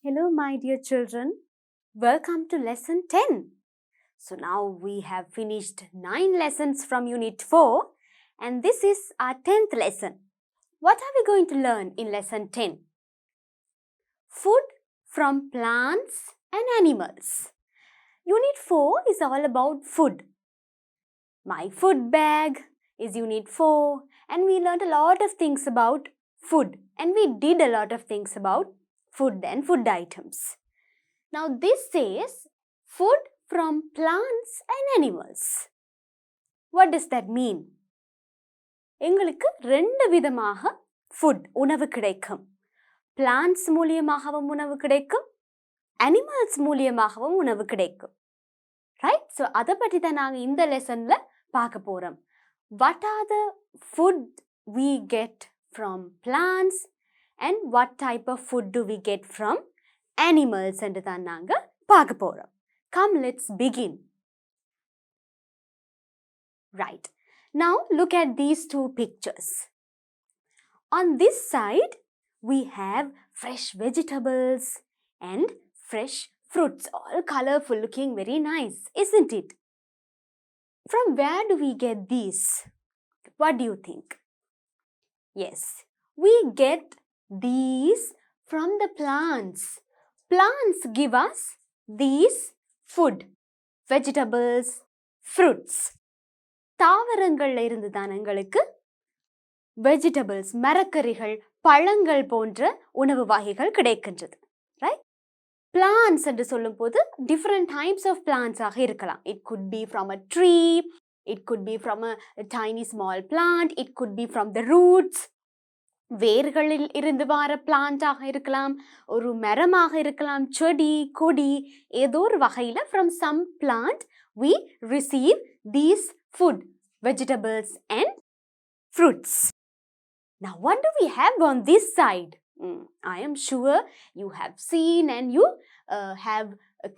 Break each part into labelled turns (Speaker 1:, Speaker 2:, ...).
Speaker 1: Hello, my dear children. Welcome to lesson 10. So now we have finished 9 lessons from unit 4 and this is our 10th lesson. What are we going to learn in lesson 10? Food from plants and animals. Unit 4 is all about food. My food bag is unit 4 and we learned a lot of things about food and we did a lot of things about food and food items. Now this says food from plants and animals. What does that mean? எங்களுக்கு ரெண்டு விதமாக food உணவு கிடைக்கும். Plants மூலியமாகவும் உணவு கிடைக்கும், animals மூலியமாகவும் உணவு கிடைக்கும். ரைட்? ஸோ அதை பற்றி தான் நாங்கள் இந்த லெசனில் பார்க்க போகிறோம். What are the food we get from plants and what type of food do we get from animals என்று தான் நாங்கள் பார்க்க போகிறோம். Come, let's begin. Right. Now look at these two pictures. On this side, we have fresh vegetables and fresh fruits, all colorful, looking very nice, isn't it? From where do we get these? What do you think? Yes, we get these from the plants. Plants give us these food, vegetables, fruits. தாவரங்கள்ல இருந்து தான் எங்களுக்கு vegetables, மரக்கறிகள், பழங்கள் போன்ற உணவு வகைகள் கிடைக்கின்றது. Right? Plants என்று சொல்லும் போது டிஃப்ரெண்ட் டைப்ஸ் ஆஃப் பிளான்ட்ஸாக இருக்கலாம். It could be from a tree, it could be from a tiny small plant, it could be from the roots, வேர்களில் இருந்து வர பிளான்ட்டாக இருக்கலாம், ஒரு மரமாக இருக்கலாம், செடி, கொடி, ஏதோ ஒரு வகையில் from some plant we receive these food, vegetables and fruits. Now what do we have on this side? I am sure you have seen and you have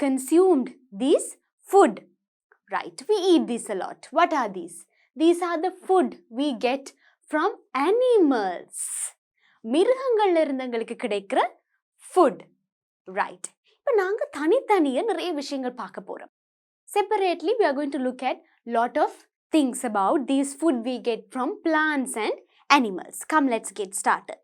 Speaker 1: consumed this food. Right? We eat this a lot. What are these? These are the food we get from animals. மிருகங்கள்ல இருந்து எங்களுக்கு கிடைக்கிற food. Right? இப்போ நாங்க தனித்தனியா நிறைய விஷயங்கள் பார்க்க போறோம். Separately, we are going to look at lot of things about these food we get from plants and animals. Come, let's get started.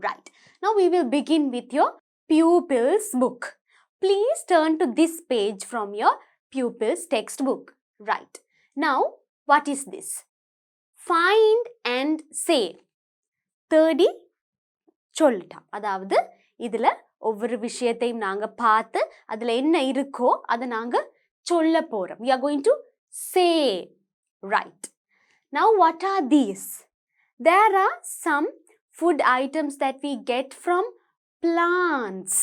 Speaker 1: Right. Now we will begin with your pupils book. Please turn to this page from your pupils textbook. Right. Now, what is this? Find and say. தேடி சொல்லலாம். அதாவது இதில் ஒவ்வொரு விஷயத்தையும் நாங்கள் பார்த்து அதில் என்ன இருக்கோ அதை நாங்கள் சொல்ல போகிறோம். We are going to say. Right. Now what are these? There are some food items that we get from plants.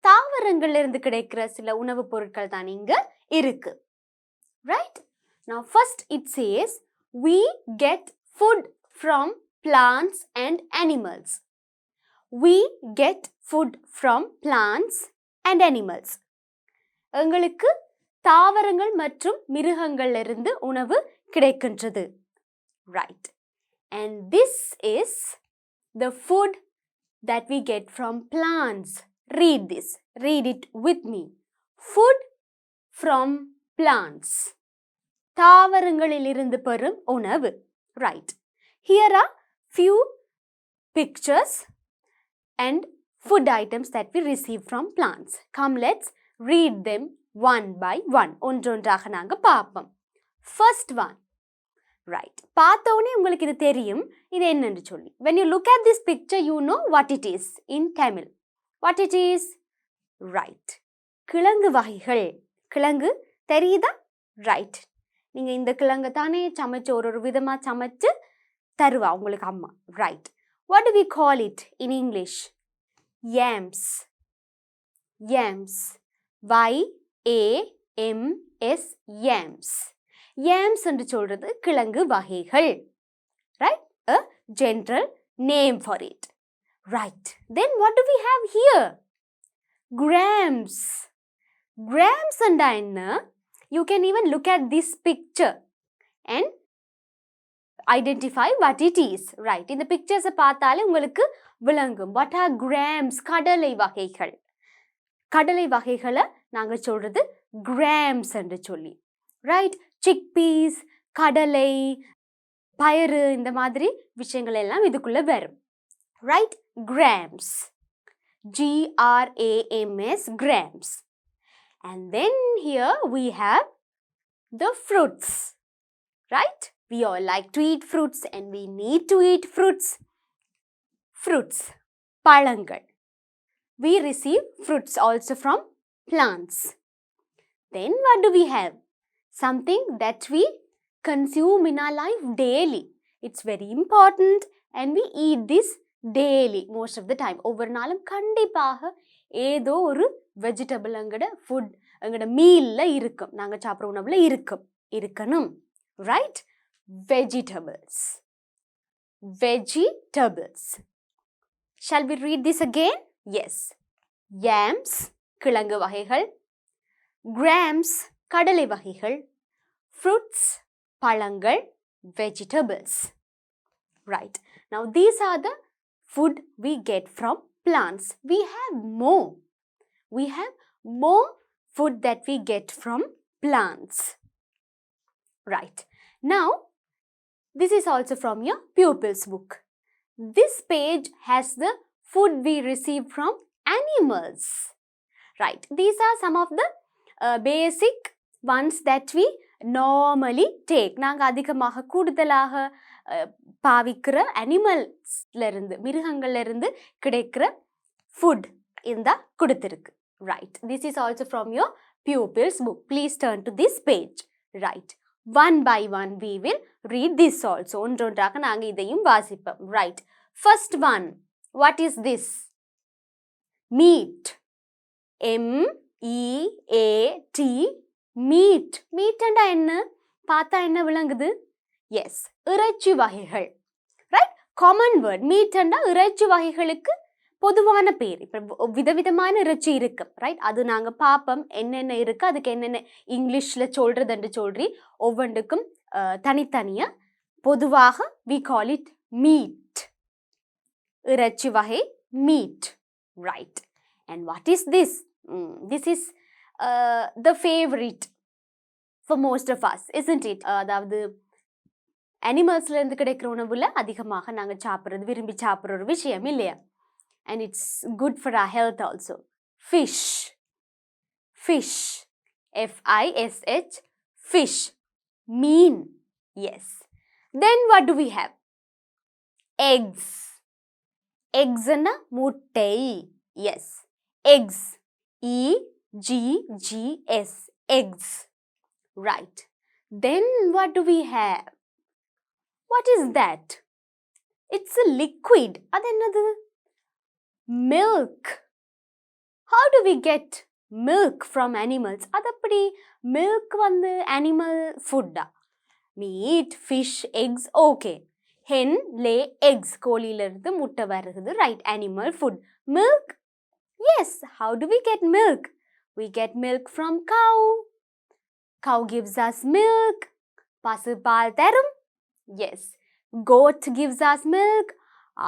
Speaker 1: தாவரங்கள்ல இருந்து கிடைக்கிற சில உணவுப் பொருட்கள் தான் இங்க இருக்கு. Right? Now first it says we get food from plants and animals. We get food from plants and animals. எங்களுக்கு தாவரங்கள் மற்றும் மிருகங்கள்ல இருந்து உணவு கிடைக்கின்றது. Right. And this is the food that we get from plants. Read this. Read it with me. Food from plants. தாவரங்களில் இருந்து பெறும் உணவு. Right. Here are few pictures and food items that we receive from plants. Come, let's read them one by one. ஒன்றொன்றாக நாங்க பார்ப்போம். First one. Right. பார்த்த உடனே உங்களுக்கு இது தெரியும் இது என்னன்னு சொல்லி. When you look at this picture, you know what it is in Tamil. What it is? Right. கிழங்கு வகைகள். கிழங்கு தெரியுதா? Right. நீங்க இந்த கிழங்கு தானே சமைச்சு ஒரு விதமா சமைச்சு தருவா உங்களுக்கு அம்மா. Right. What do we call it in English? Yams. Yams. Y-A-M-S. Yams. Yams என்று சொல்றது கிழங்கு வகைகள். Right? A general name for it. Right. Then what do we have here? Grams. Grams and என்ன? You can even look at this picture and identify what it is. Right. இந்த pictures பார்த்தாலே உங்களுக்கு விளங்கும். What are grams? கடலை வகைகள். கடலை வகைகளை நாங்க சொல்றது grams என்று சொல்லி. Right? Chickpeas, கடலை, பயறு இந்த மாதிரி விஷயங்கள் எல்லாம் இதுக்குள்ள வரும். Right? Grams. Grams, grams. And then here we have the fruits. Right? We all like to eat fruits and we need to eat fruits. Fruits. பழங்கள். We receive fruits also from plants. Then what do we have? Something that we consume in our life daily. It's very important and we eat this daily most of the time. ஒவ்வொரு நாளும் கண்டிப்பாக ஏதோ ஒரு vegetable எங்கட food எங்கட மீல்ல இருக்கும். நாங்க சாப்பிட்ற உணவுல இருக்கணும். Right? Vegetables. Vegetables. Shall we read this again? Yes. Yams, கிழங்கு வகைகள். Grams, கடலை வகைகள். Fruits, பழங்கள். Vegetables. Right. Now these are the food we get from plants. We have more. We have more food that we get from plants. Right. Now, this is also from your pupils book. This page has the food we receive from animals. Right. These are some of the basic ones that we normally take. நாங்க அதிகமாக கூடுதலாக பாவிக்கிற அனிமல்ஸ்ல இருந்து மிருகங்கள்ல இருந்து கிடைக்கிற food இந்த கொடுத்திருக்கு. Right. This is also from your pupils book. Please turn to this page. Right. One by one we will read this also. ஒன்றொன்றாக நாங்க இதையும் வாசிப்போம். Right. First one. What is this? Meat. M-E-A-T. Meat. Meat enda என்ன? பார்த்தா என்ன விளங்குது? Yes. இறைச்சி வகைகள். Right? Common word. Meat enda இறைச்சி வகைகளுக்கு பொதுவான பேர். இப்போ விதவிதமான இறைச்சி இருக்கு. ரைட்? அது நாங்கள் பார்ப்போம் என்னென்ன இருக்கு, அதுக்கு என்னென்ன இங்கிலீஷில் சொல்கிறதுன்னு சொல்லி ஒவ்வொன்றுக்கும் தனித்தனியாக பொதுவாக we call it meat. இறைச்சி வகை meat. Right. And what is this? This is the favorite for most of us, isn't it? அதாவது அனிமல்ஸ்லேருந்து கிடைக்கிற உணவுல அதிகமாக நாங்கள் சாப்பிட்றது விரும்பி சாப்பிட்ற ஒரு விஷயம் இல்லையா? And it's good for our health also. Fish. Fish. F-I-S-H. Fish. Mean. Yes. Then what do we have? Eggs. Eggs na muttai. Yes. Eggs. E-G-G-S. Eggs. Right. Then what do we have? What is that? It's a liquid. Adenadu? Milk. How do we get milk from animals? Adapadi milk vandu animal food. Meat, fish, eggs, okay. Hen lay eggs. Kolila irundhu mutta varugudhu, right? Animal food. Milk? Yes. How do we get milk? We get milk from cow. Cow gives us milk. Pasu paal tharum? Yes. Goat gives us milk.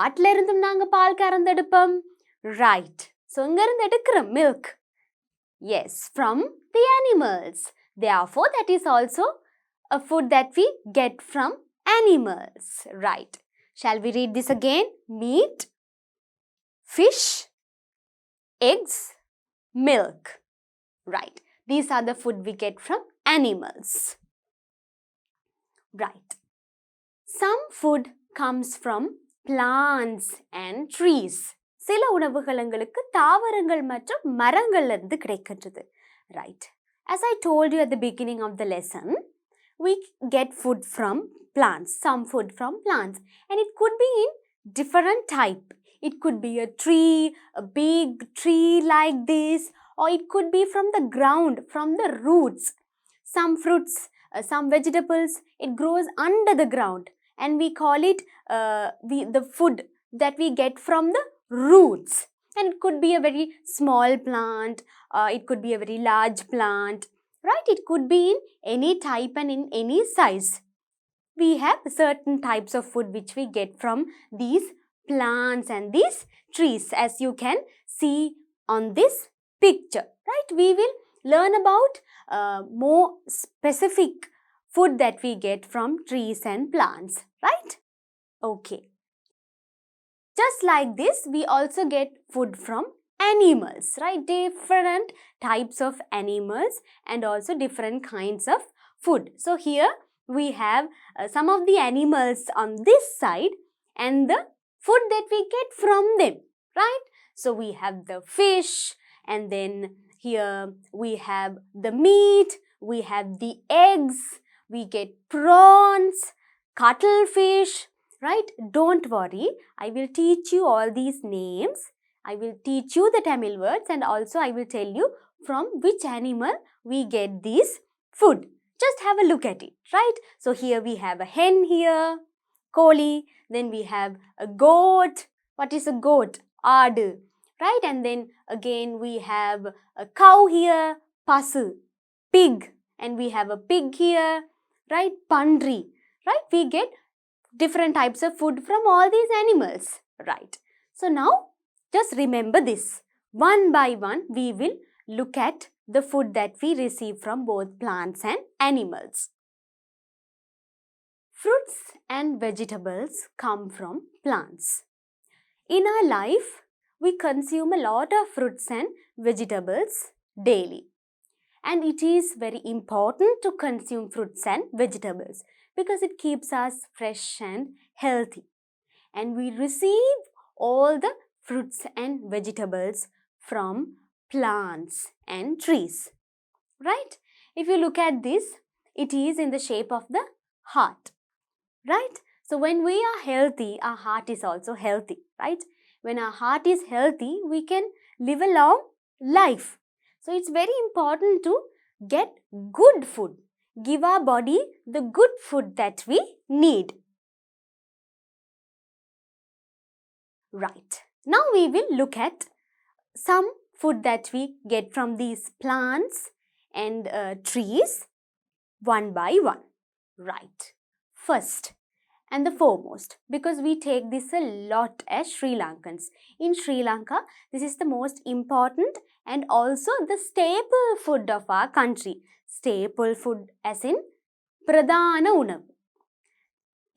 Speaker 1: ஆட்டில் இருந்தும் நாங்கள் பால் கறந்தெடுப்போம். Right. So இங்கேருந்து எடுக்கிற milk. Yes, from the animals. Therefore, that is also a food that we get from animals. Right. Shall we read this again? Meat, fish, eggs, milk. Right. These are the food we get from animals. Right. Some food comes from plants and trees. சில உணவுகள் எங்களுக்கு தாவரங்கள் மற்றும் மரங்கள்ல இருந்து கிடைக்கின்றது. Right. As I told you at the beginning of the lesson, we get food from plants, some food from plants, and it could be in different type. It could be a tree, a big tree like this, or it could be from the ground, from the roots. Some fruits, some vegetables, it grows under the ground. And we call it the food that we get from the roots. And it could be a very small plant, it could be a very large plant, right? It could be in any type and in any size. We have certain types of food which we get from these plants and these trees, as you can see on this picture, right? We will learn about more specific food that we get from trees and plants, right? Okay. Just like this, we also get food from animals, right? Different types of animals and also different kinds of food. So here we have some of the animals on this side and the food that we get from them, right? So we have the fish, and then here we have the meat, we have the eggs, we get prawns, cuttlefish, right? Don't worry, I will teach you all these names. I will teach you the Tamil words, and also I will tell you from which animal we get this food. Just have a look at it, right? So here we have a hen here, koli. Then we have a goat. What is a goat? Aadu, right? And then again we have a cow here, pasu, pig. And we have a pig here, right? Pandri, right? We get different types of food from all these animals, right? So now just remember this. One by one we will look at the food that we receive from both plants and animals. Fruits and vegetables come from plants. In our life, we consume a lot of fruits and vegetables daily. And it is very important to consume fruits and vegetables because it keeps us fresh and healthy. And we receive all the fruits and vegetables from plants and trees, right? If you look at this, it is in the shape of the heart, right? So when we are healthy, our heart is also healthy, right? When our heart is healthy, we can live a long life. So it's very important to get good food. Give our body the good food that we need. Right. Now we will look at some food that we get from these plants and trees one by one. Right. First and the foremost, because we take this a lot as Sri Lankans. In Sri Lanka, this is the most important and also the staple food of our country. Staple food as in pradhana unavu.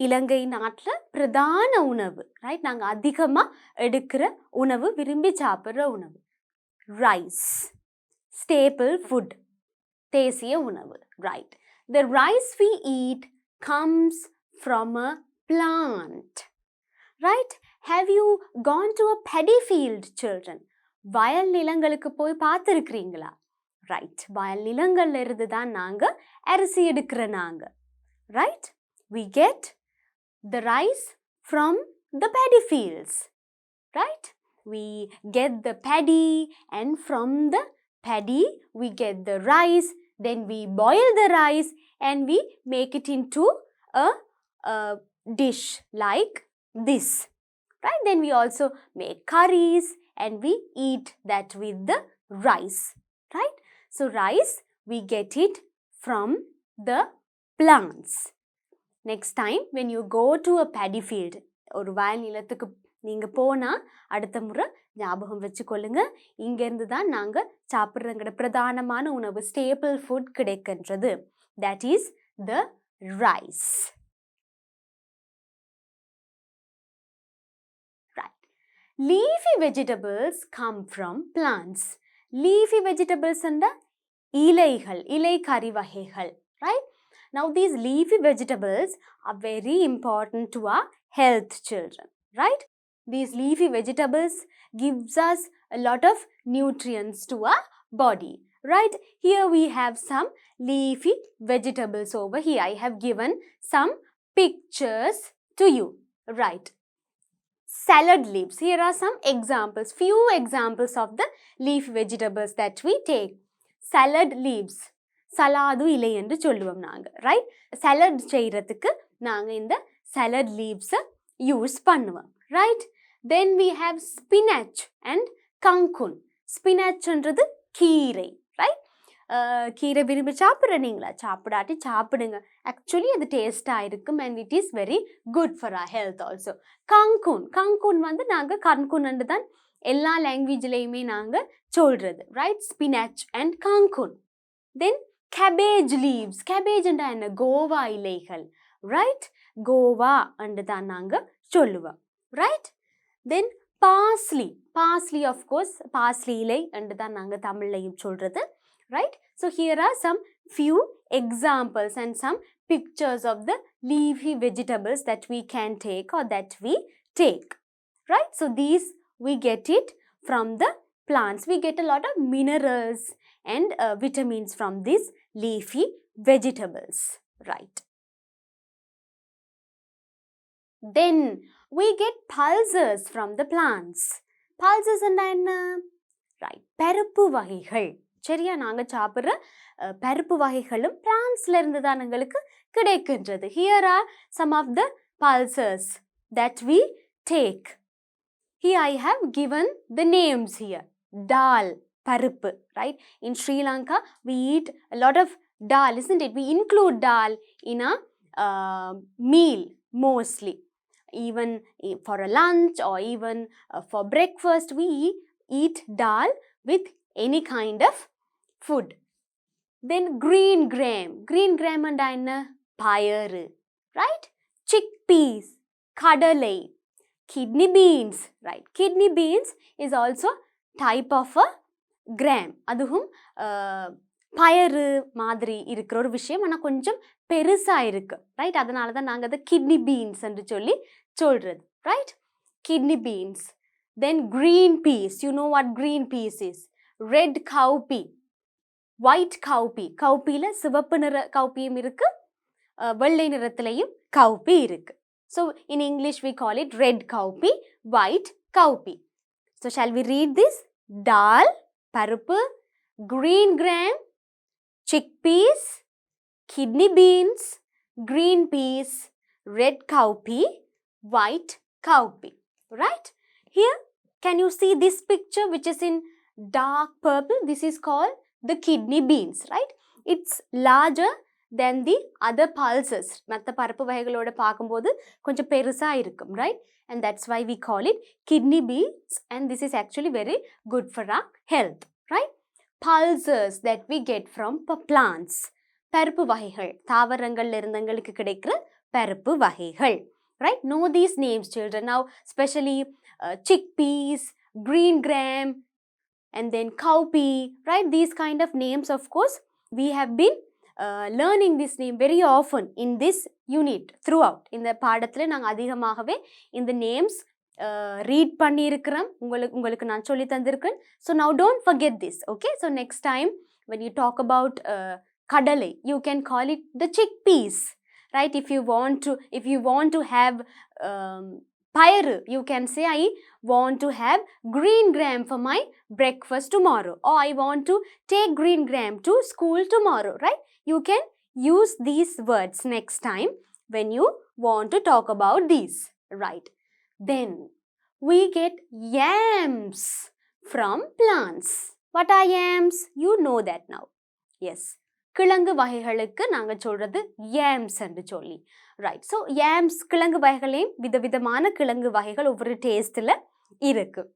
Speaker 1: இலங்கை நாட்டில் பிரதான உணவு, right? நாங்கள் அதிகமாக எடுக்கிற உணவு, விரும்பி சாப்பிட்ற உணவு ரைஸ். ஸ்டேபிள் ஃபுட், தேசிய உணவு, right? The rice we eat comes from a plant, right? Have you gone to a paddy field, children? வயல் நிலங்களுக்கு போய் பார்த்துருக்கிறீங்களா? ரைட். வயல் நிலங்கள்ல இருந்து தான் நாங்கள் அரிசி எடுக்கிற நாங்கள், right? We get the rice from the paddy fields, right? We get the paddy, and from the paddy we get the rice. Then we boil the rice and we make it into a dish like this, right? Then we also make curries and we eat that with the rice, right? So rice, we get it from the plants. Next time when you go to a paddy field, ஒரு வயல் நிலத்துக்கு நீங்கள் போனால் அடுத்த முறை ஞாபகம் வச்சுக்கொள்ளுங்க, இங்கேருந்து தான் நாங்கள் சாப்பிட்றங்கிற பிரதானமான உணவு, ஸ்டேபிள் ஃபுட் கிடைக்கின்றது. That is the rice. Right. Leafy vegetables come from plants. Leafy vegetables and இலைகள், இலை கறி வகைகள், right? Now these leafy vegetables are very important to our health, children, right? These leafy vegetables gives us a lot of nutrients to our body, right? Here we have some leafy vegetables over here. I have given some pictures to you, right? Salad leaves. Here are some examples, few examples of the leaf vegetables that we take. Salad leaves. சலாது இலை என்று சொல்லுவோம் நாங்கள், right? Salad செய்கிறதுக்கு நாங்கள் இந்த salad லீவ்ஸை use பண்ணுவோம், right? Then we have spinach and கங்குன். ஸ்பினாச்ன்றது கீரை, ரைட்? கீரை விரும்பி சாப்பிட்றீங்களா? சாப்பிடாட்டி சாப்பிடுங்க. ஆக்சுவலி அது டேஸ்ட்டாக இருக்கும் and it is very good for our health also. கங்கூன் வந்து நாங்கள் கங்கூன்னு தான் எல்லா லாங்குவேஜ்லேயுமே நாங்கள் சொல்கிறது, ரைட்? ஸ்பினாச் அண்ட் கங்கூன். Then cabbage leaves. கேபேஜ்ன்றா என்ன? கோவா இலைகள், ரைட்? கோவா என்று தான் நாங்கள் சொல்லுவோம், right? Then parsley of course parsley இலை என்று தான் நாங்கள் தமிழ்லையும் சொல்கிறது, right? So here are some few examples and some pictures of the leafy vegetables that we can take or that we take, right? So these we get it from the plants. We get a lot of minerals and vitamins from these leafy vegetables, right? Then we get pulses from the plants. Pulses என்றா என்ன? Right, பருப்பு வகைகள். சரியா, நாங்கள் சாப்பிட்ற பருப்பு வகைகளும் பிளான்ஸ்ல இருந்து தான் எங்களுக்கு கிடைக்கின்றது. Here are some of the pulses that we take. Here I have given the names here. Dal, பருப்பு, right? In Sri Lanka we eat a lot of dal, isn't it? We include dal in a meal mostly. Even for a lunch or even for breakfast, we eat dal with any kind of food. Then green gram and enna? Payaru, right? Chickpeas, kadalai, kidney beans, right? Kidney beans is also type of a gram. அதுவும் பயறு மாதிரி இருக்கிற ஒரு விஷயம், ஆனால் கொஞ்சம் பெருசாக இருக்கு, ரைட்? அதனால தான் நாங்கள் அதை கிட்னி பீன்ஸ் என்று சொல்லி சொல்கிறது, right? Kidney beans. Then green peas. You know what green peas is? Red cowpea, white cowpea. கவுப்பியில் சிவப்பு நிற கவுப்பியும் இருக்கு, வெள்ளை நிறத்திலையும் கவுப்பி இருக்கு. So in English we call it red cowpea, white cowpea. So shall we read this? Dal, பருப்பு, green gram, chickpeas, kidney beans, green peas, red cowpea, white cowpea, right? Here can you see this picture which is in dark purple? This is called the kidney beans, right? It's larger than the other pulses. மற்ற பருப்பு வகைகளோட பார்க்கும்போது கொஞ்சம் பெருசாக இருக்கும், right? And that's why we call it kidney beans, and this is actually very good for our health, right? Pulses that we get from plants. பருப்பு வகைகள், தாவரங்கள்ல இருந்து எங்களுக்கு கிடைக்கிற பருப்பு வகைகள், right? Know these names, children. Now especially chickpeas, green gram, and then cowpea, right? These kind of names, of course we have been learning this name very often in this unit throughout. இந்த பாடத்தில் நாங்கள் அதிகமாகவே இந்த names read பண்ணியிருக்கிறோம், உங்களுக்கு நான் சொல்லி தந்திருக்கேன். So now don't forget this, okay? So next time when you talk about kadalai, you can call it the chickpeas, right? If you want to have payaru, you can say I want to have green gram for my breakfast tomorrow, or I want to take green gram to school tomorrow, right? You can use these words next time when you want to talk about these, right? Then we get yams from plants. What are yams? You know that now. Yes. கிழங்கு வகைகளுக்கு நாங்கள் சொல்கிறது yams என்று சொல்லி, right? So yams கிழங்கு வகைகளையும் விதவிதமான கிழங்கு வகைகள் ஒவ்வொரு டேஸ்ட்டில் இருக்குது.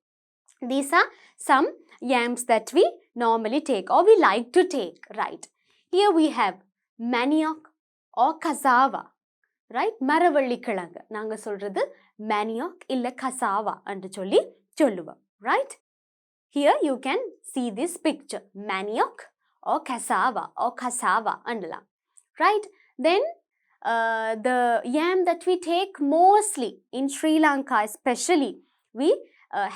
Speaker 1: These are some yams that we normally take or we like to take, right? Here we have manioc or cassava, right? மரவள்ளி கிழங்கு நாங்கள் சொல்கிறது manioc இல்லை cassava என்று சொல்லி சொல்லுவோம், right? Here you can see this picture, manioc or cassava andala, right? Then the yam that we take mostly in Sri Lanka especially, we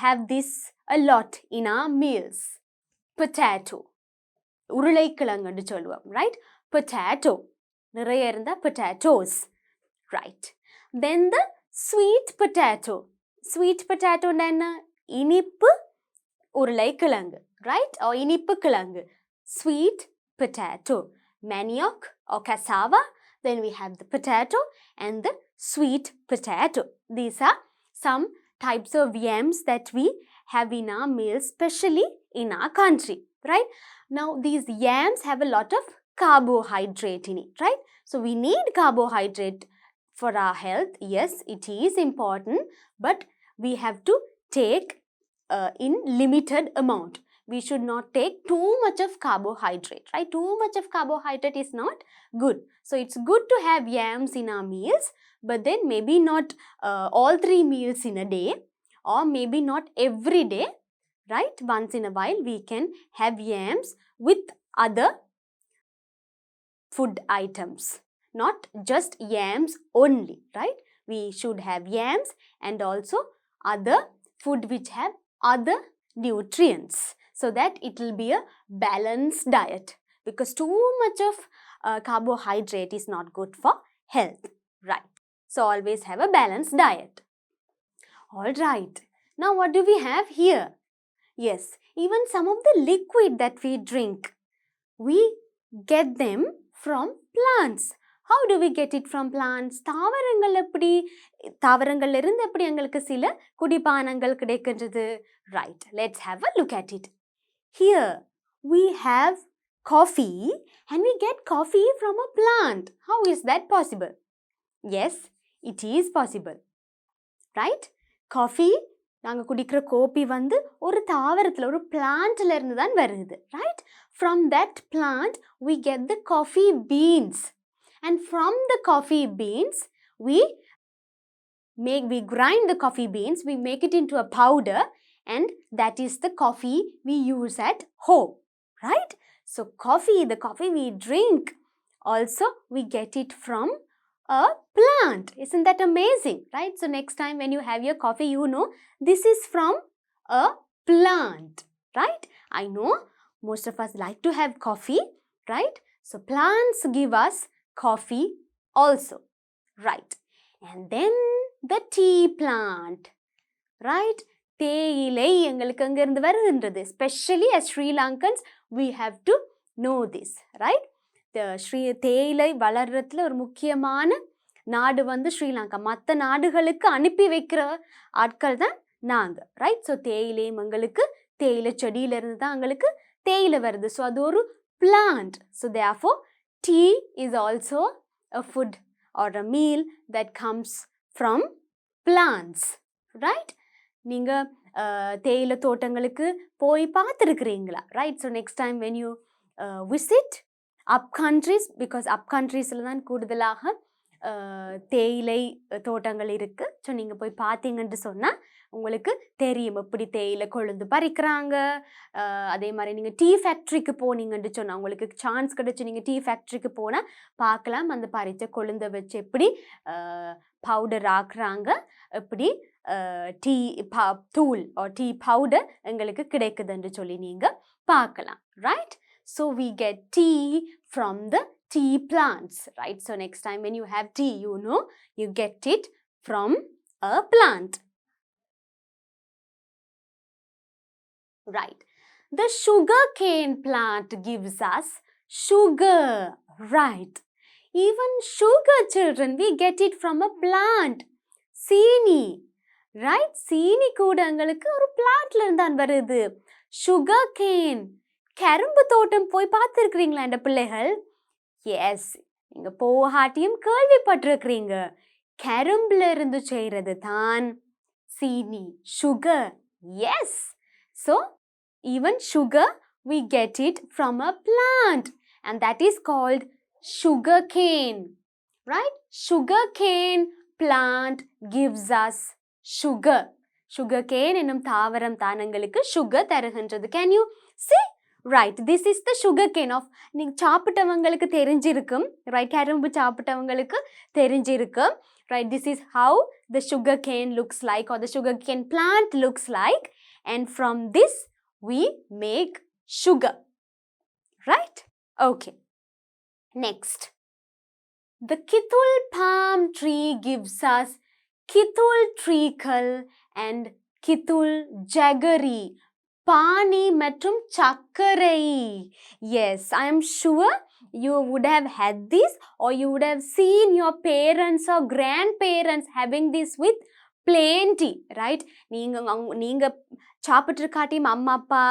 Speaker 1: have this a lot in our meals. Potato, உருளைக்கிழங்கு என்று சொல்லுவோம், right? Potato, நிறைய இருந்தா potatoes, right? Then the sweet potato. Sweet potato என்ன? இனிப்பு உருளைக்கிழங்கு, right? or இனிப்பு கிழங்கு, sweet potato. Manioc or cassava, then we have the potato and the sweet potato. These are some types of yams that we have in our meals, especially in our country, right? Now these yams have a lot of carbohydrate in it, right? So we need carbohydrate for our health. Yes, it is important, but we have to take in limited amount. We should not take too much of carbohydrate, right? Too much of carbohydrate is not good. So it's good to have yams in our meals, but then maybe not all 3 meals in a day, or maybe not every day, right? Once in a while we can have yams with other food items, not just yams only, right? We should have yams and also other food which have other nutrients, so that it will be a balanced diet, because too much of carbohydrate is not good for health, right? So always have a balanced diet. All right, now what do we have here? Yes, even some of the liquid that we drink, we get them from plants. How do we get it from plants? தாவரங்கள்ல இருந்து எப்படி எங்களுக்கு சில குடிபானங்கள் கிடைக்கின்றது? Right, let's have a look at it. Here we have coffee, and we get coffee from a plant. How is that possible? Yes, it is possible, right? Coffee, நாங்கள் குடிக்கிற copy வந்து ஒரு தாவரத்தில், ஒரு பிளான்ட்ல இருந்து தான் வருது, right? From that plant we get the coffee beans, and from the coffee beans we grind the coffee beans, we make it into a powder, and that is the coffee we use at home, right? So the coffee we drink, also we get it from a plant. Isn't that amazing, right? So next time when you have your coffee, you know this is from a plant, right? I know most of us like to have coffee, right? So plants give us coffee also, right? And then the tea plant, right? தேயிலை எங்களுக்கு அங்கிருந்து வருகின்றது. Especially as Sri Lankans, we have to know this, right? தேயிலை வளர்றதுல ஒரு முக்கியமான நாடு வந்து ஸ்ரீலங்கா. மற்ற நாடுகளுக்கு அனுப்பி வைக்கிற ஆட்கள் தான் நாங்கள், ரைட்? ஸோ தேயிலையும் எங்களுக்கு தேயிலை செடியிலிருந்து தான் எங்களுக்கு தேயிலை வருது. ஸோ அது ஒரு plant. So therefore tea is also a food or a meal that comes from plants, right? நீங்கள் தேயிலை தோட்டங்களுக்கு போய் பார்த்துருக்குறீங்களா, right? So next time when you visit up countries, because up countries-ல தான் கூடுதலாக தேயிலை தோட்டங்கள் இருக்குது. ஸோ நீங்கள் போய் பார்த்தீங்கன்னு சொன்னால் உங்களுக்கு தெரியும் எப்படி தேயிலை கொழுந்து பறிக்கிறாங்க. அதே மாதிரி நீங்கள் டீ ஃபேக்ட்ரிக்கு போனீங்கன்னு சொன்னால், உங்களுக்கு சான்ஸ் கிடச்சி நீங்கள் டீ ஃபேக்ட்ரிக்கு போனால் பார்க்கலாம், அந்த பறித்த கொழுந்தை வச்சு எப்படி பவுடர் ஆக்குறாங்க, எப்படி டீ தூள் டீ பவுடர் எங்களுக்கு கிடைக்குதுன்னு சொல்லி நீங்கள் பார்க்கலாம், right? So we get tea from the tea plants, right? So next time when you have tea, you know you get it from a plant, right? The sugarcane plant gives us sugar, right? Even sugar, children, we get it from a plant. சீனி, right? சீனி கூட எங்களுக்கு ஒரு பிளான்ட்ல இருந்து தான் வருது. sugarcane, கரும்பு தோட்டம் போய் பார்த்துருக்கிறீங்களா என்ற பிள்ளைகள்? எஸ், நீங்கள் போகாட்டியும் கேள்விப்பட்டிருக்கிறீங்க. கரும்புல இருந்து செய்கிறது தான் சீனி, sugar. Yes, so even sugar we get it from a plant, and that is called sugarcane, right? Sugarcane plant gives us sugar. Sugarcane என்னும் தாவரம் தான் எங்களுக்கு சுகர் தருகின்றது. Can you see? Right, this is the sugarcane of, நீங்கள் சாப்பிட்டவங்களுக்கு தெரிஞ்சிருக்கும், right? கரும்பு சாப்பிட்டவங்களுக்கு தெரிஞ்சிருக்கும், right? This is how the sugarcane looks like, or the sugarcane plant looks like, and from this we make sugar, right? Okay, next, the kithul palm tree gives us kithul treacle and kithul jaggery, பானி மற்றும் சர்க்கரை. Yes, I am sure you would have had this, or you would have seen your parents or grandparents having this with plenty, right? நீங்கள் சாப்பிட்ருக்காட்டியும் அம்மா அப்பா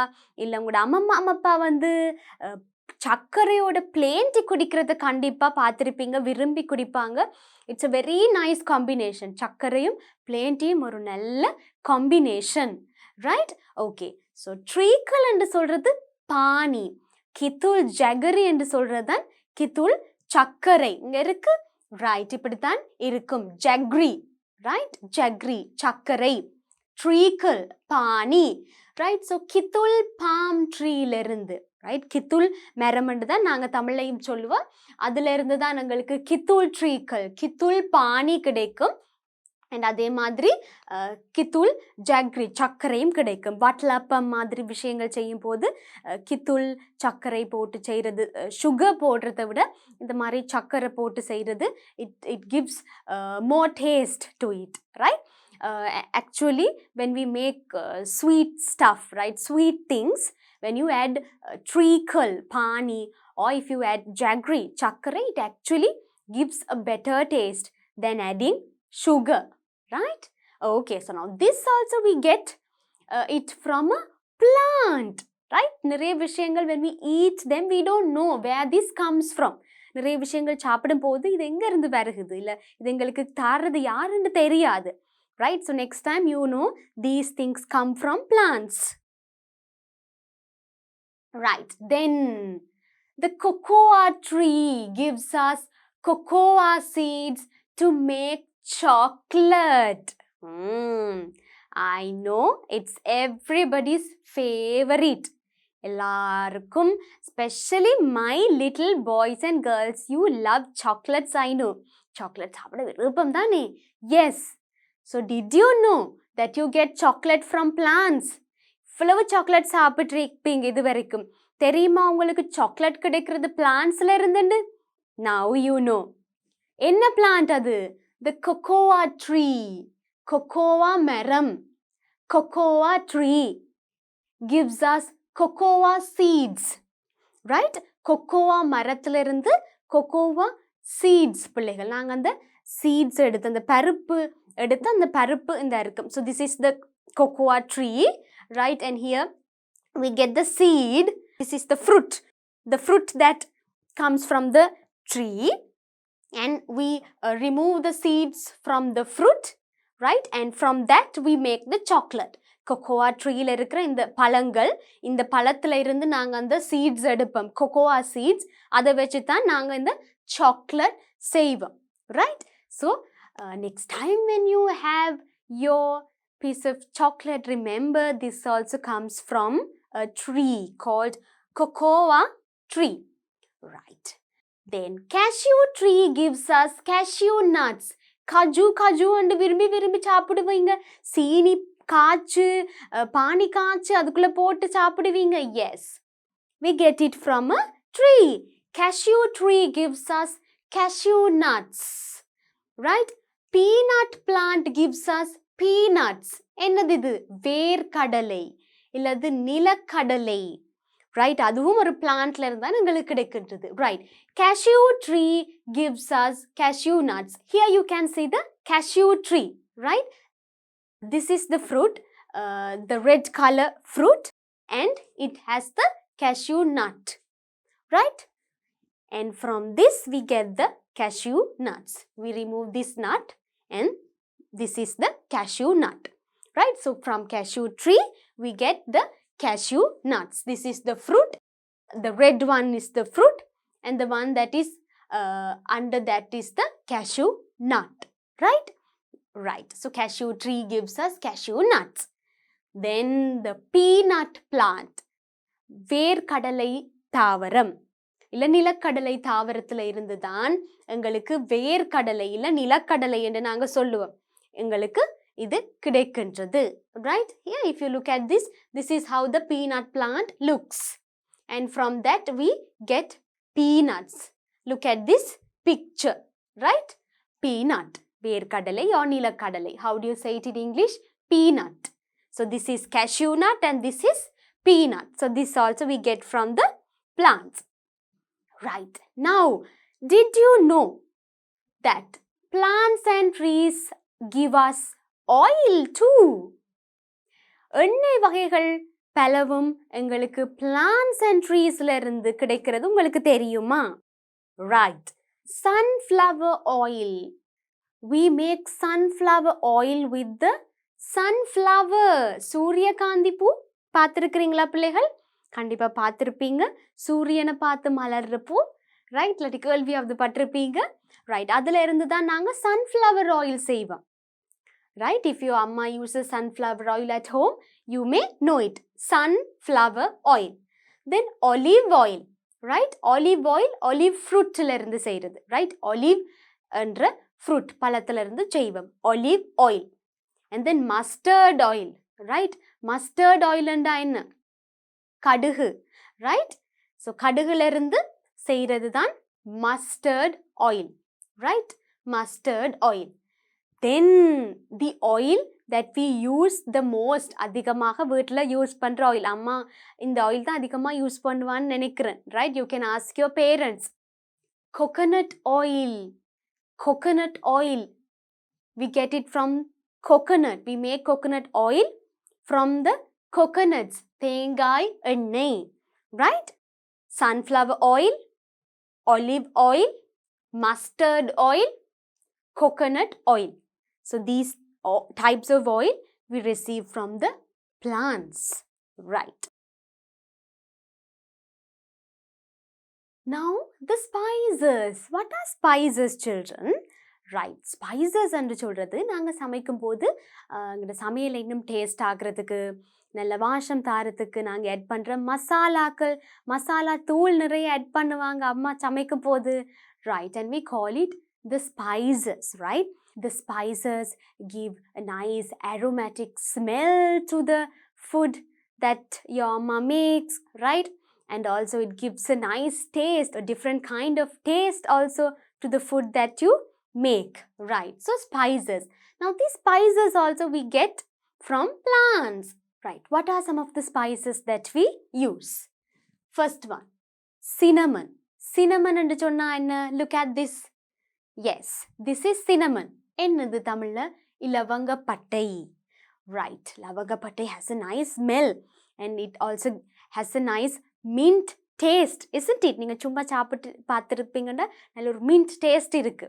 Speaker 1: இல்லை உங்களோட அம்மம்மா அம்மப்பா வந்து சர்க்கரையோட plane tea குடிக்கிறத கண்டிப்பாக பார்த்துருப்பீங்க, விரும்பி குடிப்பாங்க. It's a very nice combination. சர்க்கரையும் பிளேன் டீயும் ஒரு நல்ல காம்பினேஷன், ரைட்? ஓகே, ஸோ ட்ரீக்கல் என்று சொல்கிறது பானி, கித்துள் ஜகரி என்று சொல்கிறது தான் கித்துள் சர்க்கரை. இங்கே இருக்கு, ரைட், இப்படித்தான் இருக்கும். ஜக்ரி, ரைட்? ஜக்ரி சர்க்கரை, ட்ரீக்கல் பானி, ரைட்? ஸோ கித்துள் பாம் ட்ரீலேருந்து, ரைட்? கித்துள் மரம்னு தான் நாங்கள் தமிழையும் சொல்லுவோம். அதிலிருந்து தான் எங்களுக்கு கித்துள் ட்ரீக்கல், கித்துள் பானி கிடைக்கும். அண்ட் அதே மாதிரி கித்துள் ஜக்ரி சர்க்கரையும் கிடைக்கும். வட்டலப்பம் மாதிரி விஷயங்கள் செய்யும் போது கித்துள் சர்க்கரை போட்டு செய்கிறது, சுகர் போடுறதை விட இந்த மாதிரி சர்க்கரை போட்டு செய்கிறது, it gives more taste to it, right? Actually, when we make sweet stuff, right, sweet things, when you add treacle, pani, or if you add jaggery, chakkara, it actually gives a better taste than adding sugar, right? Okay, so now this also we get it from a plant, right? நிறைய விஷயங்கள் when we eat them, we don't know where this comes from. நிறைய விஷயங்கள் சாப்பிடும் போது இது எங்க இருந்து வருகுது, இல்லை இது எங்களுக்கு தாரது யாருன்னு தெரியாது, right? So next time you know these things come from plants, right? Then the cocoa tree gives us cocoa seeds to make chocolate. I know it's everybody's favorite. எல்லாருக்கும், especially my little boys and girls, you love chocolates, I know. Chocolate சாப்பிட விருப்பம் தானே? Yes. So did you know that you get chocolate from plants? இவ்வளவு chocolate சாப்பிட்ருப்பீங்க இது வரைக்கும். தெரியுமா உங்களுக்கு chocolate கிடைக்கிறது பிளான்ட்ஸ்ல இருந்துண்டு? Now you know. என்ன பிளான்ட் அது? The cocoa tree. cocoa மரம். cocoa tree gives us cocoa seeds, right? cocoa மரத்துல இருந்து cocoa seeds பிள்ளைகள். நாங்கள் அந்த seeds எடுத்து, அந்த பருப்பு எடுத்து, அந்த பருப்பு இந்த இருக்கும். So this is the cocoa tree, right? And here we get the seed. This is the fruit that comes from the tree, and we remove the seeds from the fruit, right? And from that we make the chocolate. cocoa ட்ரீல இருக்கிற இந்த பழங்கள், இந்த பழத்துல இருந்து நாங்கள் அந்த seeds எடுப்போம், cocoa seeds. அதை வச்சு தான் நாங்கள் இந்த சாக்லேட் செய்வோம், right? So next time when you have your piece of chocolate, remember this also comes from a tree called cocoa tree, right? Then cashew tree gives us cashew nuts. கஜு அண்டு விரும்பி சாப்பிடுவீங்க. சீனி காய்ச்சு, பானி காய்ச்சு அதுக்குள்ள போட்டு சாப்பிடுவீங்க. Yes, we get it from a tree. Cashew tree gives us cashew nuts, right? Peanut plant gives us peanuts. என்னது இது? வேர்க்கடலை இல்லது நிலக்கடலை, right? அதுவும் ஒரு பிளான்ட்ல இருந்தால் எங்களுக்கு கிடைக்கின்றது, right? Cashew tree gives us cashew nuts. Here you can see the cashew tree, right? This is the fruit, the red color fruit, and it has the cashew nut, right? And from this we get the cashew nuts. We remove this nut and this is the cashew nut, right? So from cashew tree we get the cashew nuts. This is the fruit. The red one is the fruit, and the one that is under that is the cashew nut, right? Right. So cashew tree gives us cashew nuts. Then the peanut plant. வேர்க்கடலை தாவரம் இல்லை நிலக்கடலை தாவரத்தில் இருந்து தான் எங்களுக்கு வேர்க்கடலை இல்லை நிலக்கடலை என்று நாங்கள் சொல்லுவோம். எங்களுக்கு இது கிடைக்கின்றது, right? Here if you look at this, this is how the peanut plant looks, and from that we get peanuts. Look at this picture, right? Peanut, வேர்க்கடலை or நிலக்கடலை. How do you say it in English? Peanut. So this is cashew nut and this is peanut. So this also we get from the plants, right? Now, did you know that plants and trees give us oil too? எண்ணெய் வகைகள் பலவும் எங்களுக்கு plants and treesல இருந்து கிடைக்கிறது உங்களுக்கு தெரியுமா? Right. Sunflower oil. We make sunflower oil with the sunflower. சூரியகாந்தி பூ பார்த்துருக்கிறீங்களா பிள்ளைகள்? கண்டிப்பா பார்த்துருப்பீங்க. சூரியனை பார்த்து மலர்ற பூ, ரைட்? இல்லாட்டி கேள்வியாவது பட்டிருப்பீங்க. ரைட், அதுல இருந்து தான் நாங்கள் sunflower oil செய்வோம். Right, if your amma uses sunflower oil at home, you may know it. Sunflower oil. Then olive oil. Right, olive oil, olive fruit ல இருந்து செய்கிறது. Right, olive என்ற fruit பழத்துல இருந்து செய்வோம். Olive oil. And then mustard oil. Right, mustard oil என்றா என்ன? கடுகு. Right, so கடுகுல இருந்து செய்கிறது தான் mustard oil. Right, mustard oil. Then the oil that we use the most, அதிகமாக வீட்டில் யூஸ் பண்ணுற ஆயில், அம்மா இந்த ஆயில் தான் அதிகமாக யூஸ் பண்ணுவான்னு நினைக்கிறேன். Right, you can ask your parents. coconut oil. Coconut oil, we get it from coconut. We make coconut oil from the coconuts. தேங்காய் எண்ணெய். Right, sunflower oil, olive oil, mustard oil, coconut oil. So these types of oil we receive from the plants. Right. Now the spices. What are spices, children? Right, spices என்று சொல்கிறது நாங்கள் சமைக்கும் போது எங்களோட சமையல் இன்னும் டேஸ்ட் ஆகிறதுக்கு, நல்ல வாசம் தாரத்துக்கு நாங்கள் ஆட் பண்ணுற மசாலாக்கள், மசாலா தூள் நிறைய ஆட் பண்ணுவாங்க அம்மா சமைக்கும் போது. Right, and we call it the spices. Right, the spices give a nice aromatic smell to the food that your mama makes. Right, and also it gives a nice taste, a different kind of taste also to the food that you make. Right, so spices. Now these spices also we get from plants. Right, what are some of the spices that we use? First one, cinnamon. Cinnamon என்று சொன்னா என்ன? Look at this. Yes, this is cinnamon. என்னது தமிழ்ல? இலவங்கப்பட்டை. Right, லவங்கப்பட்டை has a nice smell and it also has a nice mint taste, isn't it? நீங்க சும்மா சாப்பிட்டு பார்த்துருப்பீங்கன்னா நல்ல ஒரு mint taste இருக்கு.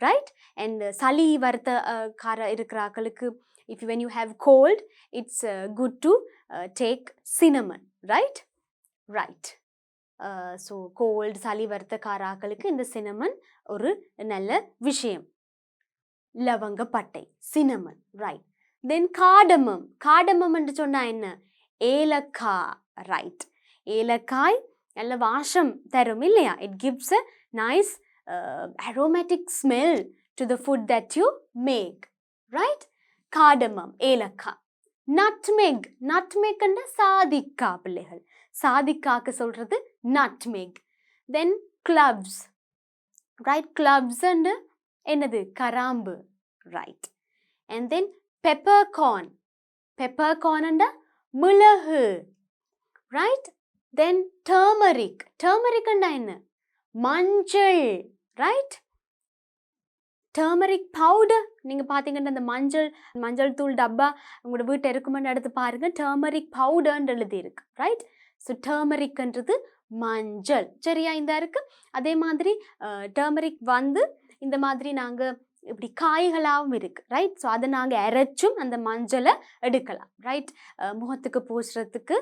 Speaker 1: Right, and சளி வருத்த கார இருக்கிற ஆக்களுக்கு, when you have cold, it's good to take cinnamon. Right, right. So cold, சளி வருத்த கார ஆக்களுக்கு இந்த cinnamon ஒரு நல்ல விஷயம். லவங்கப்பட்டை, cinnamon. Right, then cardamom. Cardamom என்று சொன்னா என்ன? ஏலக்காய். Right, ஏலக்காய் நல்ல வாசம் தரும் இல்லையா? It gives a nice aromatic smell to the food that you make. Right, cardamom, ஏலக்காய். nutmeg. nutmeg என்றா சாதிக்காய் பிள்ளைகள். சாதிக்காய்க்கு சொல்றது nutmeg. Then cloves. Right, cloves and என்னது? கராம்பு. Right, and then peppercorn. peppercorn and மிளகு. Right, then turmeric. turmeric and என்ன? மஞ்சள். Right, turmeric powder. நீங்க பாத்தீங்கன்னா அந்த மஞ்சள் தூள் டப்பா உங்களோட வீட்டை இருக்குமென்னு எடுத்து பாருங்க, turmeric powder என்று எழுதி இருக்கு. Right, so turmeric என்றது மஞ்சள். சரியா இந்த இருக்கு. அதே மாதிரி turmeric வந்து இந்த மாதிரி நாங்க இப்படி காய்களாகவும் இருக்கு. ரைட், ஸோ அதை நாங்கள் அரைச்சும் அந்த மஞ்சளை எடுக்கலாம். ரைட், முகத்துக்கு பூசுறதுக்கு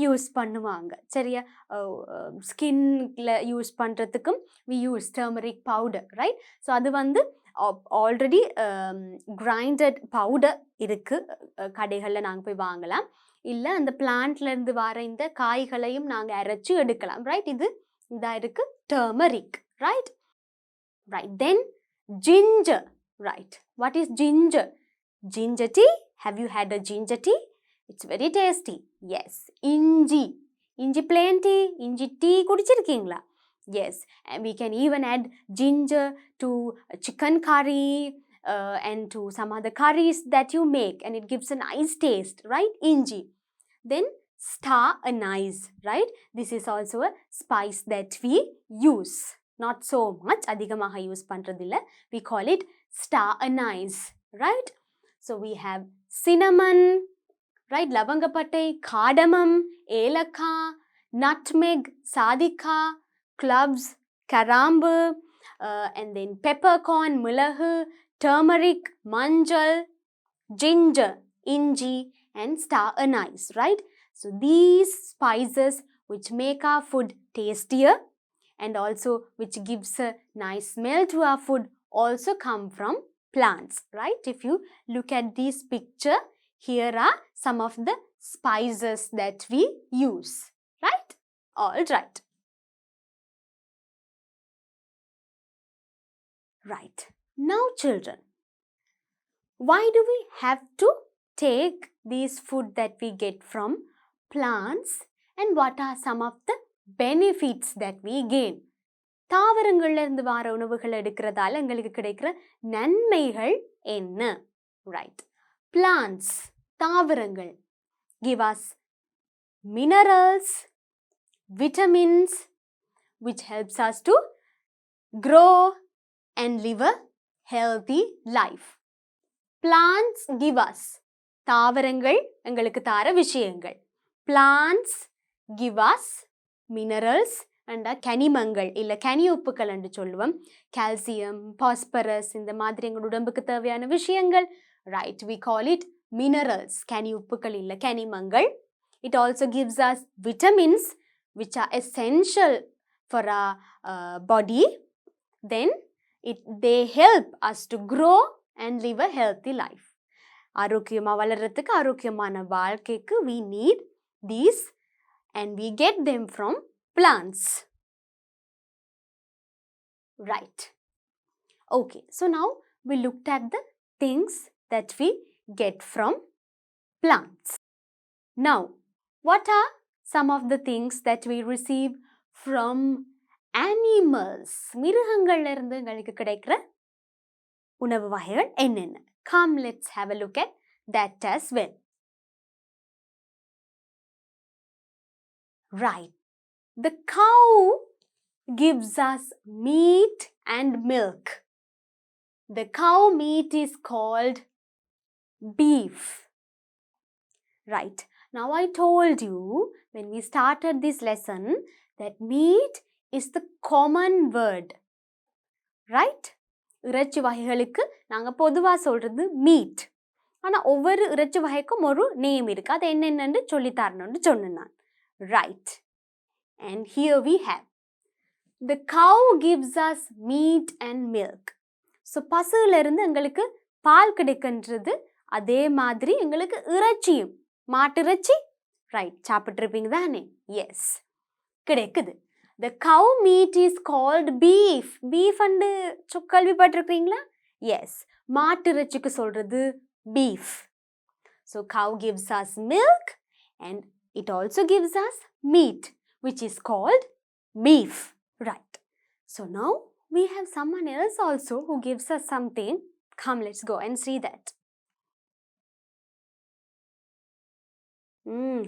Speaker 1: யூஸ் பண்ணுவாங்க. சரியா, ஸ்கின்ல யூஸ் பண்ணுறதுக்கும் we use turmeric powder. Right, so அது வந்து ஆல்ரெடி கிரைண்டட் பவுடர் இருக்குது, கடைகளில் நாங்கள் போய் வாங்கலாம். இல்லை அந்த பிளான்ட்லேருந்து வர இந்த காய்களையும் நாங்கள் அரைச்சி எடுக்கலாம். ரைட், இதாக இருக்குது turmeric. Right, right. Then ginger. Right, what is ginger? Ginger tea. Have you had a ginger tea? It's very tasty. Yes. Inji plain tea. Inji tea குடிச்சிருக்கீங்களா? Yes, and we can even add ginger to chicken curry and to some other curries that you make, and it gives a nice taste. Right, inji. Then star anise. Right, this is also a spice that we use. Not so much, அதிகமாக use பண்ணுறதில்ல. We call it star anise. Right, so we have cinnamon, right? Lavangapattai, cardamom, elakka, nutmeg, sadika, cloves, karambu, and then peppercorn, mulagu, turmeric, manjal, ginger, inji, and star anise, right? So these spices which make our food tastier and also which gives a nice smell to our food also come from plants, right? If you look at this picture, here are some of the spices that we use, right? All right. Right. Now children, why do we have to take this food that we get from plants and what are some of the benefits that we gain? தாவரங்கள்ல இருந்து வர உணவுகள் எடுக்கிறதால எங்களுக்கு கிடைக்கிற நன்மைகள் என்ன? Right. Plants, தாவரங்கள் give us minerals, vitamins which helps us to grow and live a healthy life. Plants give us, தாவரங்கள் எங்களுக்கு தார விஷயங்கள். Plants give us minerals and கனிமங்கள் இல்ல கனியுப்புகள் என்று சொல்லுவோம். கால்சியம், பாஸ்பரஸ் இந்த மாதிரி எங்கள் உடம்புக்கு தேவையான விஷயங்கள். Right, we call it minerals. கனியுப்புகள் இல்ல கனிமங்கள். It also gives us vitamins which are essential for our body. Then they help us to grow and live a healthy life. ஆரோக்கியமா வளர்றதுக்கு ஆரோக்கியமான வாழ்க்கைக்கு we need these and we get them from plants. Right. Okay, so now we looked at the things that we get from plants. Now, what are some of the things that we receive from animals? மிருகங்கள்ல இருந்து எங்களுக்கு கிடைக்கிற உணவு வகைகள் என்னென்ன? Come, let's have a look at that as well. Right. The cow gives us meat and milk. The cow meat is called beef. Right. Now I told you when we started this lesson that meat is the common word. Right? இறைச்சி வகைகளுக்கு நாங்க பொதுவா சொல்றது meet. ஆனா ஒவ்வொரு இறைச்சி வகைக்கும் ஒரு name இருக்கு. அது என்னென்னு சொல்லி தரணும்னு சொன்னேன் நான். Right. And here we have the cow gives us meat and milk. So பசுல இருந்து எங்களுக்கு பால் கிடைக்கின்றது. அதே மாதிரி எங்களுக்கு இறைச்சியும் மாட்டு இறைச்சி ரைட் சாப்பிட்டிருப்பீங்க தானே? எஸ் கிடைக்குது. The cow meat is called beef. Beef and கேள்விப்பட்டிருக்கீங்களா? எஸ் மாட்டு இறைச்சிக்கு சொல்றது beef. So cow gives us milk and it also gives us meat which is called beef. Right. So now we have someone else also who gives us something. Come, let's go and see that.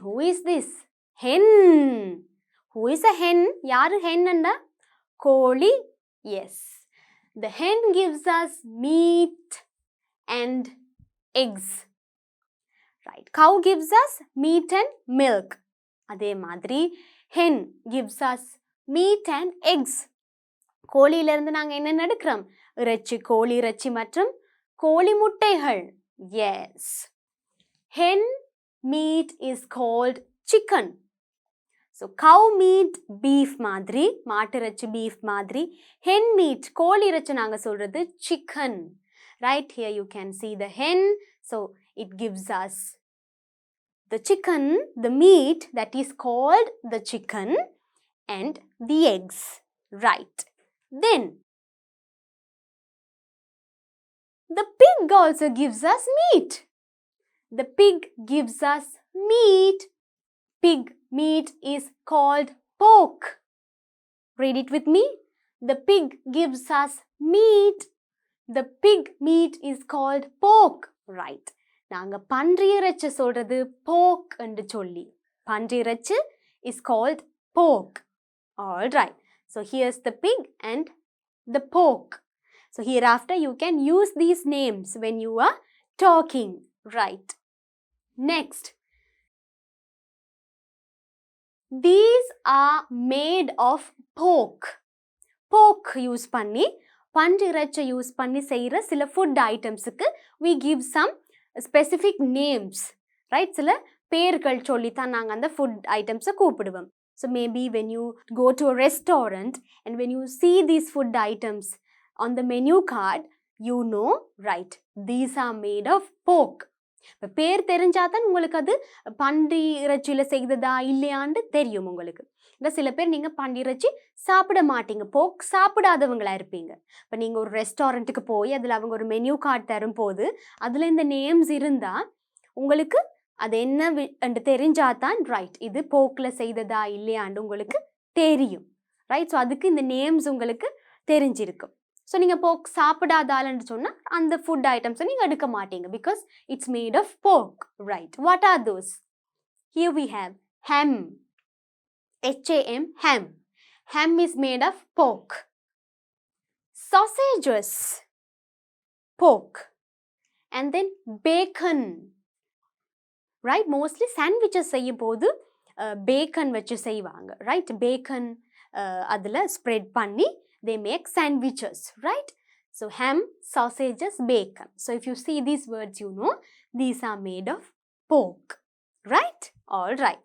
Speaker 1: Who is this? Hen. Who is a hen? Yaru hen anda? Koli. Yes. The hen gives us meat and eggs. Right. Cow gives us meat and milk. அதே மாதிரி hen gives us meat and eggs. கோழியிலிருந்து நாங்க என்ன எடுக்கிறோம்? இறைச்சி, கோழி இறைச்சி மற்றும் கோழி முட்டைகள். Yes. Hen meat is called chicken. So cow meat beef மாதிரி, மாட்டு இறைச்சி beef மாதிரி, hen meat கோழி இறைச்சி நாங்க சொல்றது chicken. Right, here you can see the hen. So it gives us the chicken, the meat that is called the chicken and the eggs. Right. Then the pig also gives us meat. The pig gives us meat. Pig meat is called pork. Read it with me. The pig gives us meat. The pig meat is called pork. Right. நாங்க பன்றி இறைச்சி சொல்றது pork என்று சொல்லி. பன்றி இறைச்சி is called pork. All right. So here's the pig and the pork. So hereafter you can use these names when you are talking. Right. Next, These are made of pork. Pork use பண்ணி பன்றி இறைச்சி use பண்ணி செய்கிற சில food ஐட்டம்ஸுக்கு we give some specific names, right? சில பேர்கள் சொல்லித்தான் நாங்கள் அந்த ஃபுட் ஐட்டம்ஸை கூப்பிடுவோம். So maybe when you go to a restaurant and when you see these food items on the menu card, you know, right, these are made of pork. இப்போ பேர் தெரிஞ்சாதான் உங்களுக்கு அது பன்றி இறைச்சியில் செய்ததா இல்லையான்னு தெரியும் உங்களுக்கு. இல்லை சில பேர் நீங்கள் பன்றி இறைச்சி சாப்பிட மாட்டீங்க, போக் சாப்பிடாதவங்களா இருப்பீங்க. இப்போ நீங்கள் ஒரு ரெஸ்டாரண்ட்டுக்கு போய் அதில் அவங்க ஒரு மெனு கார்டு தரும்போது அதில் இந்த நேம்ஸ் இருந்தால் உங்களுக்கு அது என்ன தெரிஞ்சாதான் ரைட் இது போக்கில் செய்ததா இல்லையான்னு உங்களுக்கு தெரியும், ரைட்? ஸோ அதுக்கு இந்த நேம்ஸ் உங்களுக்கு தெரிஞ்சிருக்கும். ஸோ நீங்கள் போக் சாப்பிடாதாலன்னு சொன்னால் அந்த ஃபுட் ஐட்டம்ஸை நீங்கள் எடுக்க மாட்டீங்க because it's made of pork, right? What are those? Here we have ham, HAM, ham. Ham is made of pork. Sausages, pork. And then bacon, right? Mostly sandwiches செய்யும் போது bacon வச்சு செய்வாங்க, right? Bacon அதில் spread பண்ணி they make sandwiches, right? So ham, sausages, bacon. So if you see these words, you know these are made of pork, right? All right.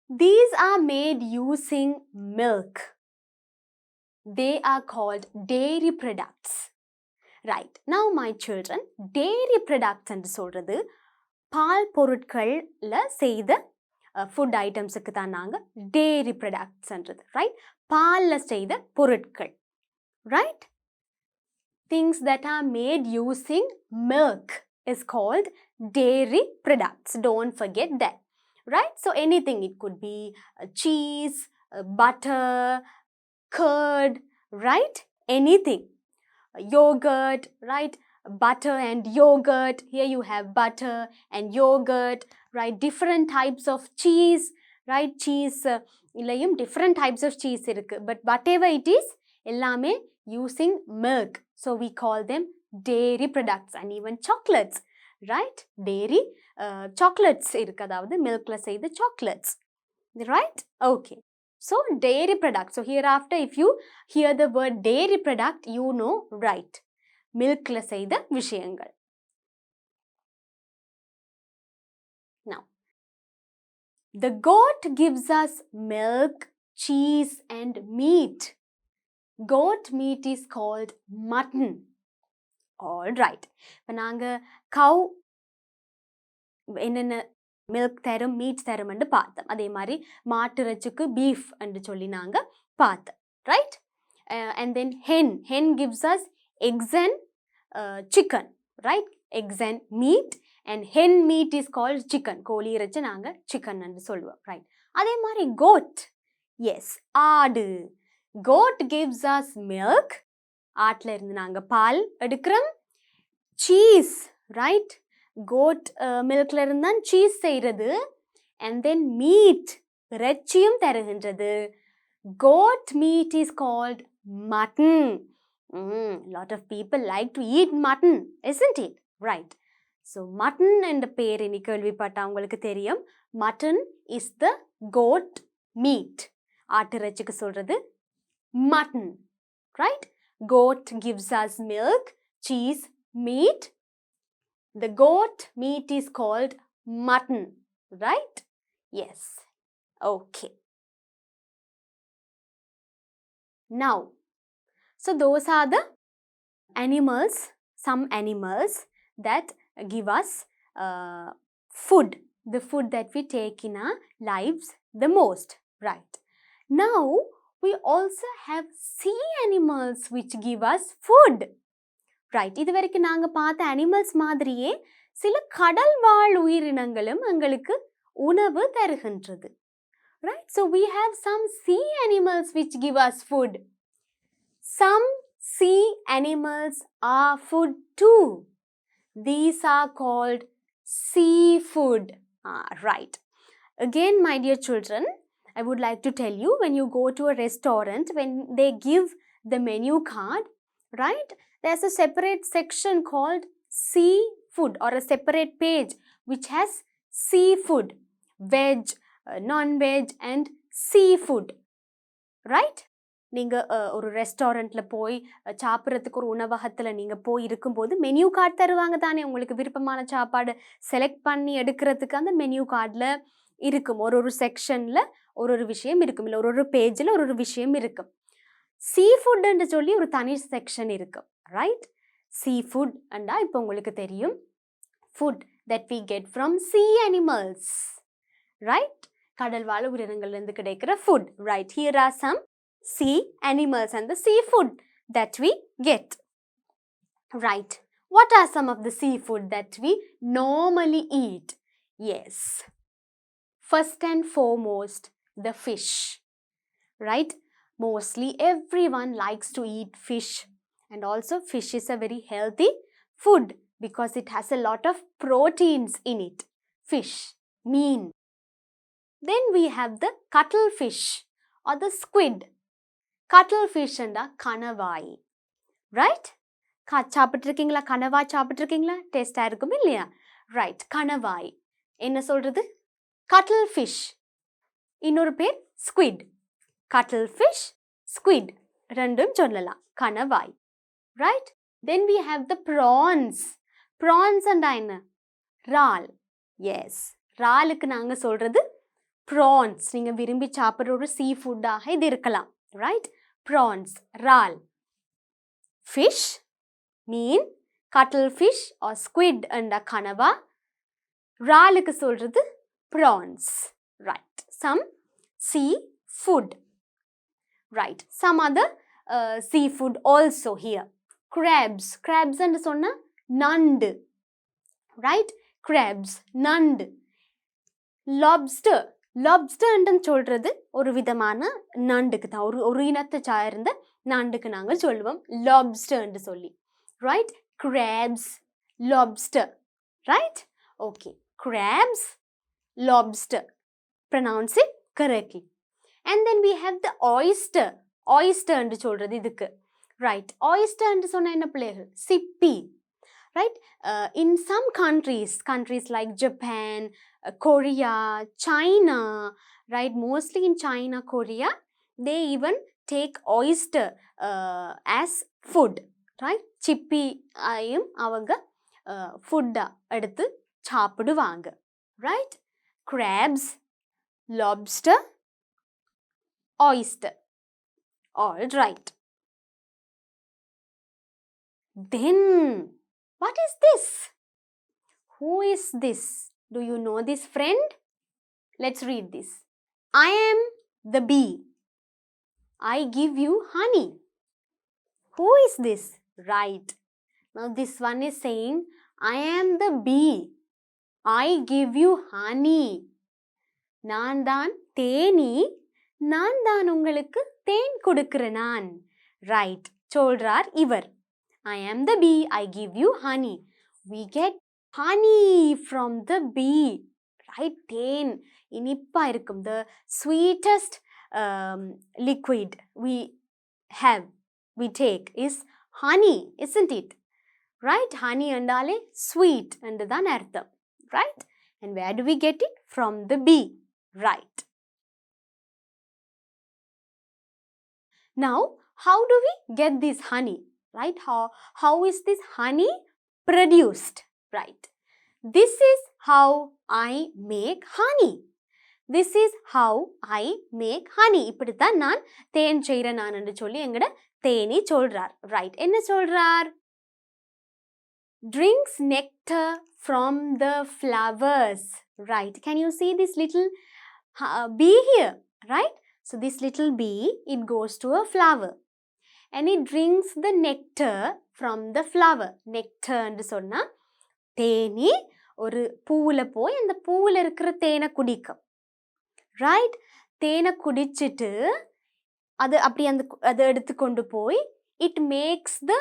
Speaker 1: These are made using milk. They are called dairy products. Right. Now my children, dairy products என்று சொல்றது பால் பொருட்கள்ல செய்த food ஐட்டம்ஸுக்கு தான் நாங்கள் டேரி ப்ரொடக்ட்ஸ்ன்றது, right? பாலில் செய்த பொருட்கள், right? Things that are made using milk is called dairy products. Don't forget that, right? So anything, it could be cheese, butter, curd, right? Anything. Yogurt, right? Butter and yogurt. Here you have butter and yogurt, right? Different types of cheese, right? Cheese illayum different types of cheese irukku, but whatever it is ellame using milk, so we call them dairy products. And even chocolates, right? Dairy chocolates irukku, adavadhu milk la seida chocolates, right? Okay, so dairy products. So hereafter if you hear the word dairy product, you know, right, milk la seida vishayangal. Now the goat gives us milk, cheese and meat. Goat meat is called mutton. All right. இப்போ நாங்கள் கவ் என்னென்ன milk தரும், meet தரும்னு பார்த்தோம். அதே மாதிரி மாட்டிறைச்சிக்கு beef என்று சொல்லி நாங்கள் பார்த்தோம், right? And then hen gives us eggs and chicken, right? Eggs and meat. And hen meat is called chicken. கோழி இறைச்சி நாங்கள் சிக்கன் என்று சொல்லுவோம், ரைட்? அதே மாதிரி goat, yes, ஆடு. goat gives us milk. ஆட்டில் இருந்து நாங்கள் பால் எடுக்கிறோம். cheese, right? goat milkல இருந்து தான் சீஸ் செய்கிறது. and then meat, இறைச்சியும் தருகின்றது. goat meat is called mutton. Lot of people like to eat mutton, isn't it? Right. So mutton என்ற பேர் இனி கேள்விப்பட்டா உங்களுக்கு தெரியும். mutton is the goat meat. ஆட்டிறைச்சிக்கு சொல்றது mutton, right? goat gives us milk, cheese, meat. The goat meat is called mutton, right? Yes. Okay. Now, so those are the animals, some animals that give us food, the food that we take in our lives the most, right? Now we also have sea animals which give us food, right? இது வரைக்கும் நாங்க பார்த்த animals மாதிரியே சில கடல் வாழ் உயிரினங்களும் எங்களுக்கு உணவு தருகின்றது, right? So we have some sea animals which give us food. Some sea animals are food too. These are called seafood. Right. Again, my dear children, I would like to tell you, when you go to a restaurant, when they give the menu card, right, there's a separate section called seafood, or a separate page which has seafood, veg, non-veg and seafood. Right? நீங்க ஒரு ரெஸ்டாரண்ட்ல போய் சாப்பிட்றதுக்கு ஒரு உணவகத்துல நீங்க போய் இருக்கும்போது மெனு கார்டு தருவாங்க தானே, உங்களுக்கு விருப்பமான சாப்பாடு செலக்ட் பண்ணி எடுக்கிறதுக்கு அந்த மெனு கார்டில் இருக்கும். ஒரு செக்ஷன்ல ஒரு விஷயம் இருக்கும், இல்லை ஒரு பேஜில் ஒரு விஷயம் இருக்கும். சீ ஃபுட்ன்னு சொல்லி ஒரு தனி செக்ஷன் இருக்கும். ரைட்? சீ ஃபுட் அண்டா இப்போ உங்களுக்கு தெரியும், food that we get from sea animals. Right? கடல் வாழ் உயிரினங்கள்லேருந்து கிடைக்கிற food. Right? Here are some sea animals and the seafood that we get. Right. What are some of the seafood that we normally eat? Yes. First and foremost, the fish. Right? Mostly everyone likes to eat fish. And also fish is a very healthy food because it has a lot of proteins in it. Fish, mean. Then we have the cuttlefish or the squid. Cuttlefish and kanavai. Right? சாப்பிட்ருக்கீங்களா? கணவாய் சாப்பிட்ருக்கீங்களா? டேஸ்டாக இருக்கும் இல்லையா? Right. கணவாய் என்ன சொல்கிறது? கட்டில் fish. இன்னொரு பேர் ஸ்குவிட். கட்டில் ஃபிஷ், ஸ்குவிட் ரெண்டும் சொல்லலாம். கணவாய். Right? Then we have the prawns. Prawns அண்டா என்ன? இறால். எஸ், இறாலுக்கு நாங்கள் சொல்கிறது ப்ரான்ஸ். நீங்கள் விரும்பி சாப்பிட்ற ஒரு சீ ஃபுட்டாக இது இருக்கலாம். ரைட்? ப்ரான்ஸ், இறால். Fish, mean, cuttlefish or squid and a kanava. இறாலுக்கு சொல்றது prawns. Right. Some seafood. Right. Some other seafood also here. Crabs. Crabs and சொன்னா நண்டு. Right? Crabs, நண்டு. Lobster. Lobster and சொல்றது ஒரு விதமான நண்டுக்கு தான், ஒரு இனத்தை சார்ந்த நண்டுக்கு நாங்கள் சொல்லுவோம் lobster என்று சொல்லி. Right? Crabs, lobster. Right? Okay. Crabs, lobster. Pronounce it correctly. And then we have the oyster. Oyster என்று சொல்றது இதுக்கு. Right? Oyster என்று சொன்னா என்ன பிள்ளைகள்? சிப்பி. Right? In some countries like Japan, Korea, China, right? Mostly in China, Korea, they even take oyster as food. Right? சிப்பி ஆயும் அவங்க ஃபுட்டா எடுத்து சாப்பிடுவாங்க. Right? Crabs, lobster, oyster. All right. Then, what is this? Who is this? Do you know this friend? Let's read this. I am the bee. I give you honey. Who is this? Right. Now this one is saying, I am the bee. I give you honey. நான் தான் தேனி, நான் தான் உங்களுக்கு தேன் கொடுக்கிறேன் நான். Right. சொல்றார் இவர். I am the bee. I give you honey. We get honey from the bee. Right? தேன் இனிப்பா இருக்கும். The sweetest liquid we take is honey, isn't it? Right? Honey andale sweet endu dhaan artham. Right? And where do we get it? From the bee. Right. Now, how do we get this honey? Right? How is this honey produced? Right? This is how I make honey. This is how I make honey. இப்படித்தான் நான் தேன் செய்கிறேன் நான் என்று சொல்லி எங்கட தேனி சொல்றார். Right? என்ன சொல்றார்? Drinks nectar from the flowers. Right? Can you see this little bee here? Right? So this little bee, it goes to a flower and it drinks the nectar from the flower. Nectar என்று சொன்னா தேனி ஒரு பூவுல போய் அந்த பூவுல இருக்கிற தேனை குடிக்கும். Right? தேனை குடிச்சிட்டு அது அப்படி அதை எடுத்துக்கொண்டு போய் it makes the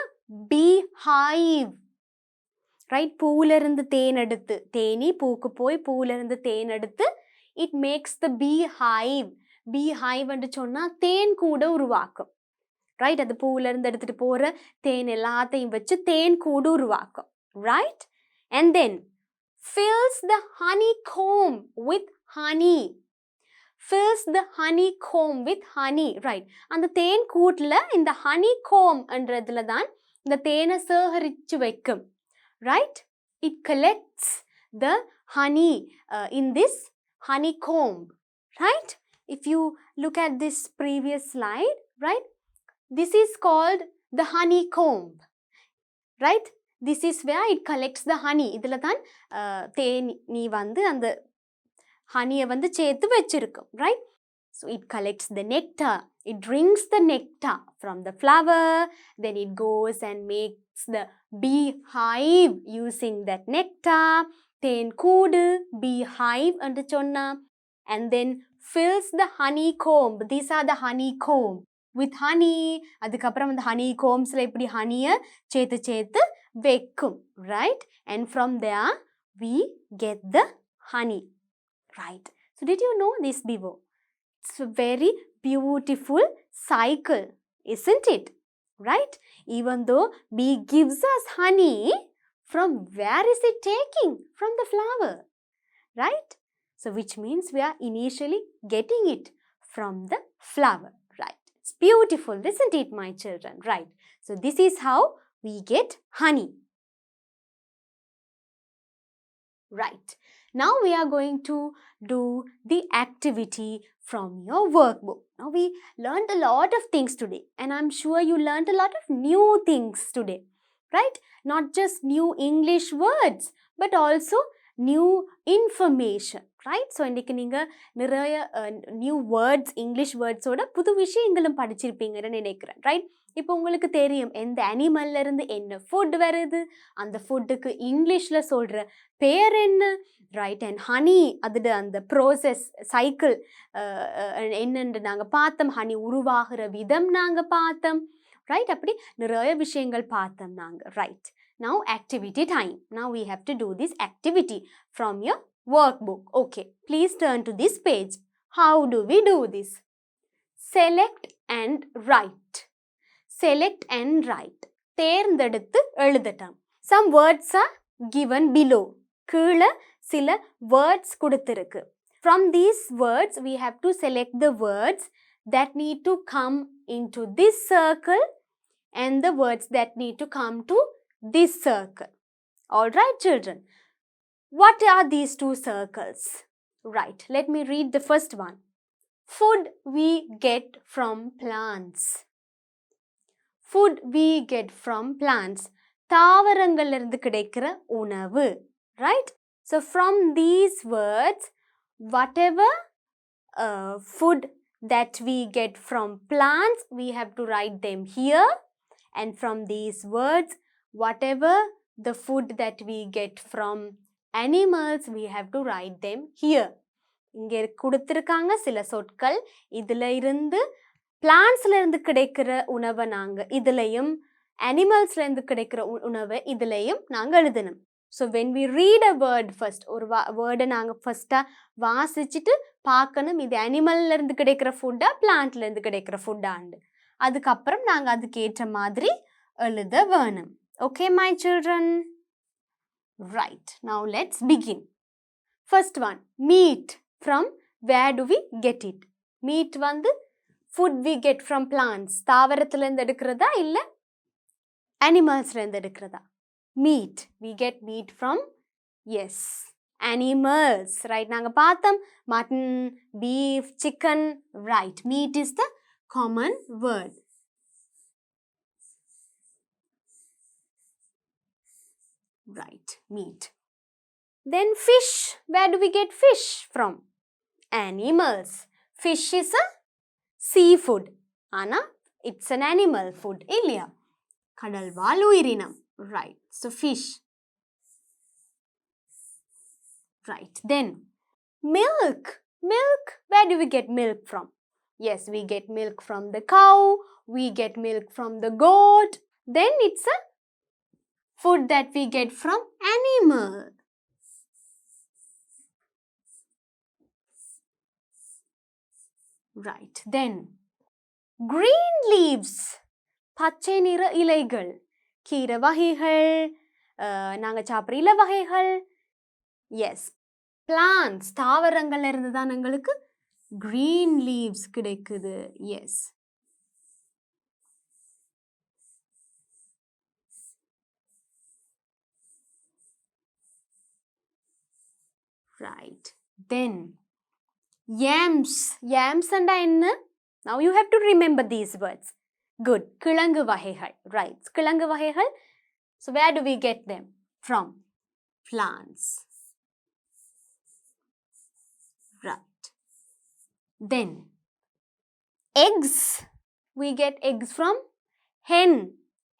Speaker 1: bee hive. Right? பூவுல இருந்து தேன் எடுத்து, தேனி பூக்கு போய் பூவுல இருந்து தேன் எடுத்து இட் மேக்ஸ் த பீ ஹைவ். பீ ஹைவ் என்று சொன்னா தேன் கூட உருவாக்கும். ரைட்? அது பூவுல இருந்து எடுத்துட்டு போற தேன் எல்லாத்தையும் வச்சு தேன் கூடு உருவாக்கும். Right? And then fills the honeycomb with honey. Fills the honeycomb with honey. Right. அந்த தேன் கூட்டில் இந்த honeycomb என்றதுல தான் இந்த தேனை சேகரித்து வைக்கும். Right. It collects the honey in this honeycomb. Right. If you look at this previous slide, right, this is called the honeycomb. Right. This is where it collects the honey. இதில் தான் தேனி வந்து அந்த ஹனியை வந்து சேர்த்து வச்சிருக்கும். Right. So it collects the nectar. It drinks the nectar from the flower. Then it goes and makes the beehive using that nectar. தேன் கூடு, beehive என்று சொன்னா. And then fills the honeycomb. These are the honeycomb. With honey. அதுக்கப்புறம் அந்த honeycombsல இப்படி ஹனியை சேர்த்து வைக்கும். Right. And from there we get the honey. Right. So did you know this before? It's a very beautiful cycle, isn't it? Right? Even though bee gives us honey, from where is it taking? From the flower. Right? So which means we are initially getting it from the flower. Right? It's beautiful, isn't it, my children? Right. So this is how we get honey. Right. Now we are going to do the activity from your workbook. Now we learned a lot of things today, and I'm sure you learned a lot of new things today. Right? Not just new English words, but also new information. Right? So இன்னைக்கு நீங்க நிறைய new words, English words ஓட புது விஷயங்களும் படிச்சிருப்பீங்கன்னு நினைக்கிறேன். Right? இப்போ உங்களுக்கு தெரியும் எந்த அனிமல்ல இருந்து என்ன ஃபுட் வருது, அந்த ஃபுட்டுக்கு இங்கிலீஷ்ல சொல்ற பேர் என்ன. ரைட். அண்ட் ஹனி அதோட அந்த ப்ரோசஸ் சைக்கிள் என்னென்று நாங்கள் பார்த்தோம். ஹனி உருவாகிற விதம் நாங்கள் பார்த்தோம். ரைட். அப்படி நிறைய விஷயங்கள் பார்த்தோம் நாங்கள். Right. Now activity time. Now we have to do this activity from your workbook. Okay. Please turn to this page. How do we do this? Select and write. Select and write. தேர்ந்தெடுத்து எழுதட்டும். Some words are given below. கீழே சில words கொடுத்திருக்கு. From these words we have to select the words that need to come into this circle and the words that need to come to this circle. All right, children. What are these two circles? Right. Let me read the first one. Food we get from plants. Food we get from plants. தாவரங்களிலிருந்து கிடைக்கிற உணவு. Right? So from these words, whatever food that we get from plants, we have to write them here. And from these words, whatever the food that we get from animals, we have to write them here. இங்கே கொடுத்திருக்காங்க சில சொற்கள். இதில் இருந்து பிளான்ட்ஸ்ல இருந்து கிடைக்கிற உணவை நாங்கள் இதுலையும், அனிமல்ஸ்ல இருந்து கிடைக்கிற உணவை இதுலையும் நாங்கள் எழுதணும். So when we read a word first, ஒரு வேர்டை நாங்கள் ஃபர்ஸ்ட்டாக வாசிச்சுட்டு பார்க்கணும் இது அனிமல்லேருந்து கிடைக்கிற ஃபுட்டா பிளான்ட்லேருந்து கிடைக்கிற ஃபுட்டாண்டு. அதுக்கப்புறம் நாங்கள் அதுக்கு ஏற்ற மாதிரி எழுத வேணும். Okay my children? Right. Now let's begin. First one, meat. From where do we get it? Meat வந்து food we get from plants, தாவரத்துலேருந்து எடுக்கிறதா இல்லை அனிமல்ஸ்லேருந்து எடுக்கிறதா? Meat. We get meat from, yes, animals. Right. நாங்கள் பார்த்தோம் mutton, beef, chicken. Right. Meat is the common word. Right. Meat. Then fish. Where do we get fish from? Animals. Fish is a seafood. Anna, it's an animal food. இல்லையா? கடல் வாழ் உயிரினம். Right. So fish. Right. Then milk. Milk. Where do we get milk from? Yes, we get milk from the cow. We get milk from the goat. Then it's a food that we get from animal. Right. Then green leaves. பச்சை நிற இலைகள். கீரை வகைகள், நாங்கள் சாப்பிட்ற இலை வகைகள், Yes. Plants. தாவரங்கள்ல இருந்து தான் உங்களுக்கு green leaves கிடைக்குது. Yes. Right. Then yams. Yams and என்ன? Now you have to remember these words. Good. கிழங்கு வகைகள். Right. கிழங்கு வகைகள். So where do we get them? From plants. Right. Then eggs. We get eggs from hen.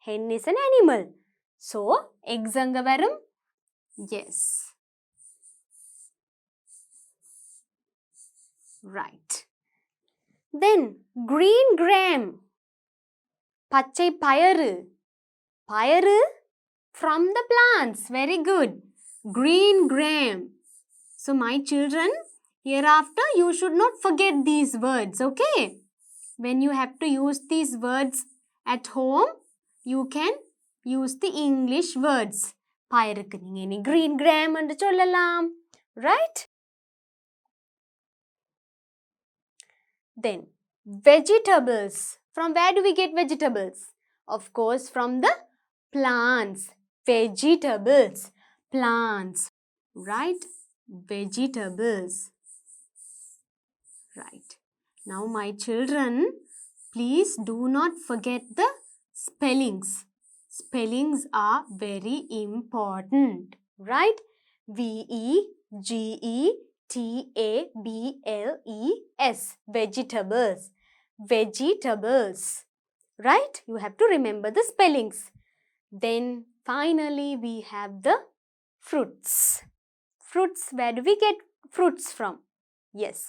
Speaker 1: Hen is an animal. So eggs அங்க வரும். Yes. Right. Then green gram. பச்சை பயறு. பயறு from the plants. Very good. Green gram. So my children, hereafter you should not forget these words, okay? When you have to use these words at home, you can use the English words. பயருக்கு நீங்க இனி green gram என்று சொல்லலாம். Right? Then vegetables. From where do we get vegetables? Of course, from the plants. Vegetables. Plants. Right? Vegetables. Right. Now my children, please do not forget the spellings. Spellings are very important. Right? V-E-G-E-T-A-B-L-E-S. Vegetables. Vegetables. Right? You have to remember the spellings. Then finally we have the fruits. Fruits, where do we get fruits from? Yes,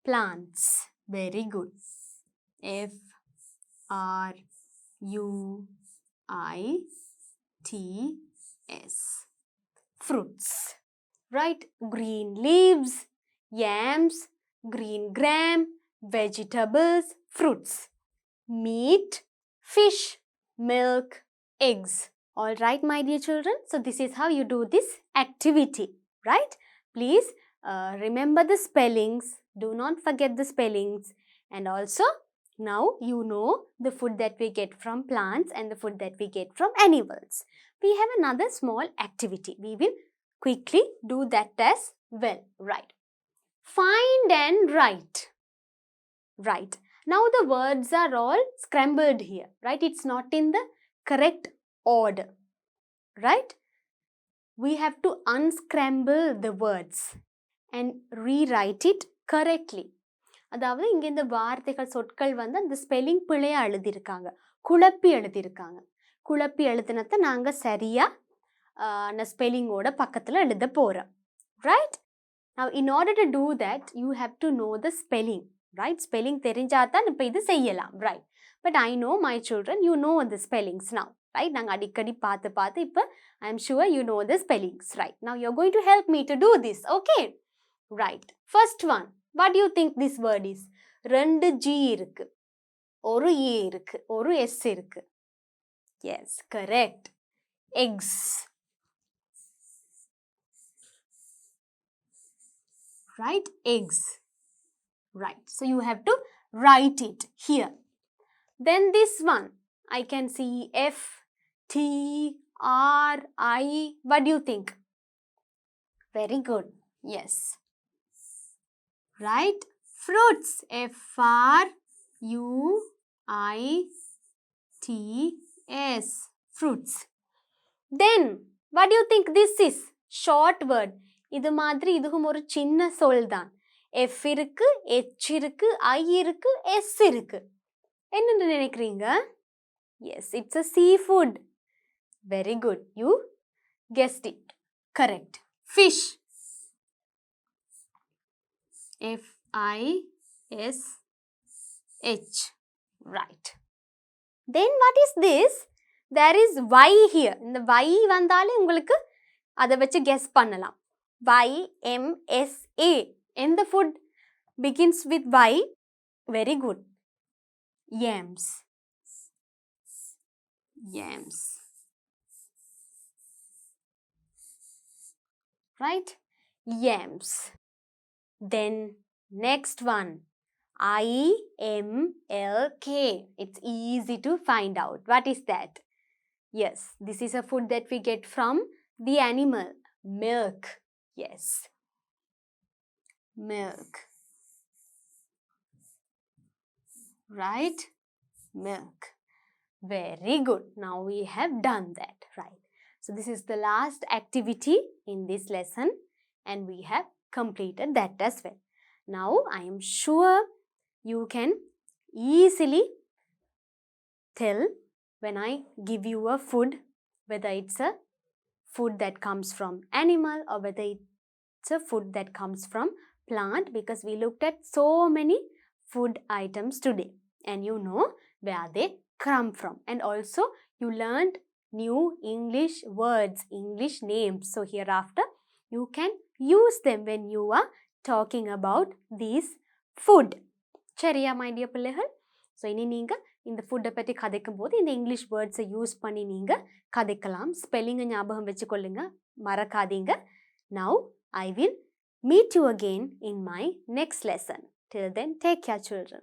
Speaker 1: plants. Very good. F-R-U-I-T-S. Fruits. Right? Green leaves, yams, green gram, vegetables, fruits. Meat, fish, milk, eggs. All right, my dear children. So this is how you do this activity. Right? Please remember the spellings. Do not forget the spellings. And also, now you know the food that we get from plants and the food that we get from animals. We have another small activity. We will quickly do that as well. Right. Find and write. Right. Now the words are all scrambled here. Right. It's not in the correct order. Right. We have to unscramble the words and rewrite it correctly. அதாவது இங்கே இந்த வார்த்தைகள் சொற்கள் வந்து அந்த spelling பிழையாக எழுதியிருக்காங்க, குழப்பி எழுதியிருக்காங்க. குழப்பி எழுதினத்தை நாங்கள் சரியாக ஸ்பெல்லிங்கோட பக்கத்தில் எழுத போகிறோம். Right? Now in order to do that you have to know the spelling. Right? Spelling தெரிஞ்சால் தான் இப்போ இது செய்யலாம். Right? But I know my children, you know the spellings now. Right? நாங்கள் அடிக்கடி பார்த்து இப்போ I am sure you know the spellings. Right? Now you're going to help me to do this. Okay? Right. First one. What do you think this word is? 2 G இருக்கு, ஒரு E இருக்கு, ஒரு S இருக்கு. Yes, correct. Eggs. Right? Eggs. Right. So you have to write it here. Then this one, I can see F, T, R, I. What do you think? Very good. Yes. Right? Fruits. F-R-U-I-T-S. Fruits. Then, what do you think this is? Short word. இது மாதிரி இதுவும் ஒரு சின்ன சொல் தான். F இருக்கு, H இருக்கு, I இருக்கு, S இருக்கு. என்னன்னு நினைக்கிறீங்க? Yes, it's a seafood. Very good. You guessed it. Correct. Fish. F-I-S-H. Right. Then what is this? There is Y here. இந்த Y வந்தாலே உங்களுக்கு அதை வச்சு guess பண்ணலாம். Y-M-S-A. And the food begins with Y. Very good. Yams. Yams. right? Yams. Then next one, IMLK. It's easy to find out. What is that? Yes, this is a food that we get from the animal. Milk. Yes. Milk. Right? Milk. Very good. Now we have done that, right? So this is the last activity in this lesson and we have completed that as well. Now I am sure you can easily tell when I give you a food, whether it's a food that comes from animal or whether it's a food that comes from plant, because we looked at so many food items today and you know where they come from, and also you learned new English words, English names. So hereafter you can use them when you are talking about these food. சரியா my dear பிள்ளைகள்? So இனி நீங்கள் இந்த ஃபுட்டை பற்றி கதைக்கும் போது இந்த இங்கிலீஷ் வேர்ட்ஸை யூஸ் பண்ணி நீங்கள் கதைக்கலாம். ஸ்பெல்லிங்கை ஞாபகம் வச்சுக்கொள்ளுங்க, மறக்காதீங்க. Now I will meet you again in my next lesson. Till then, take care children.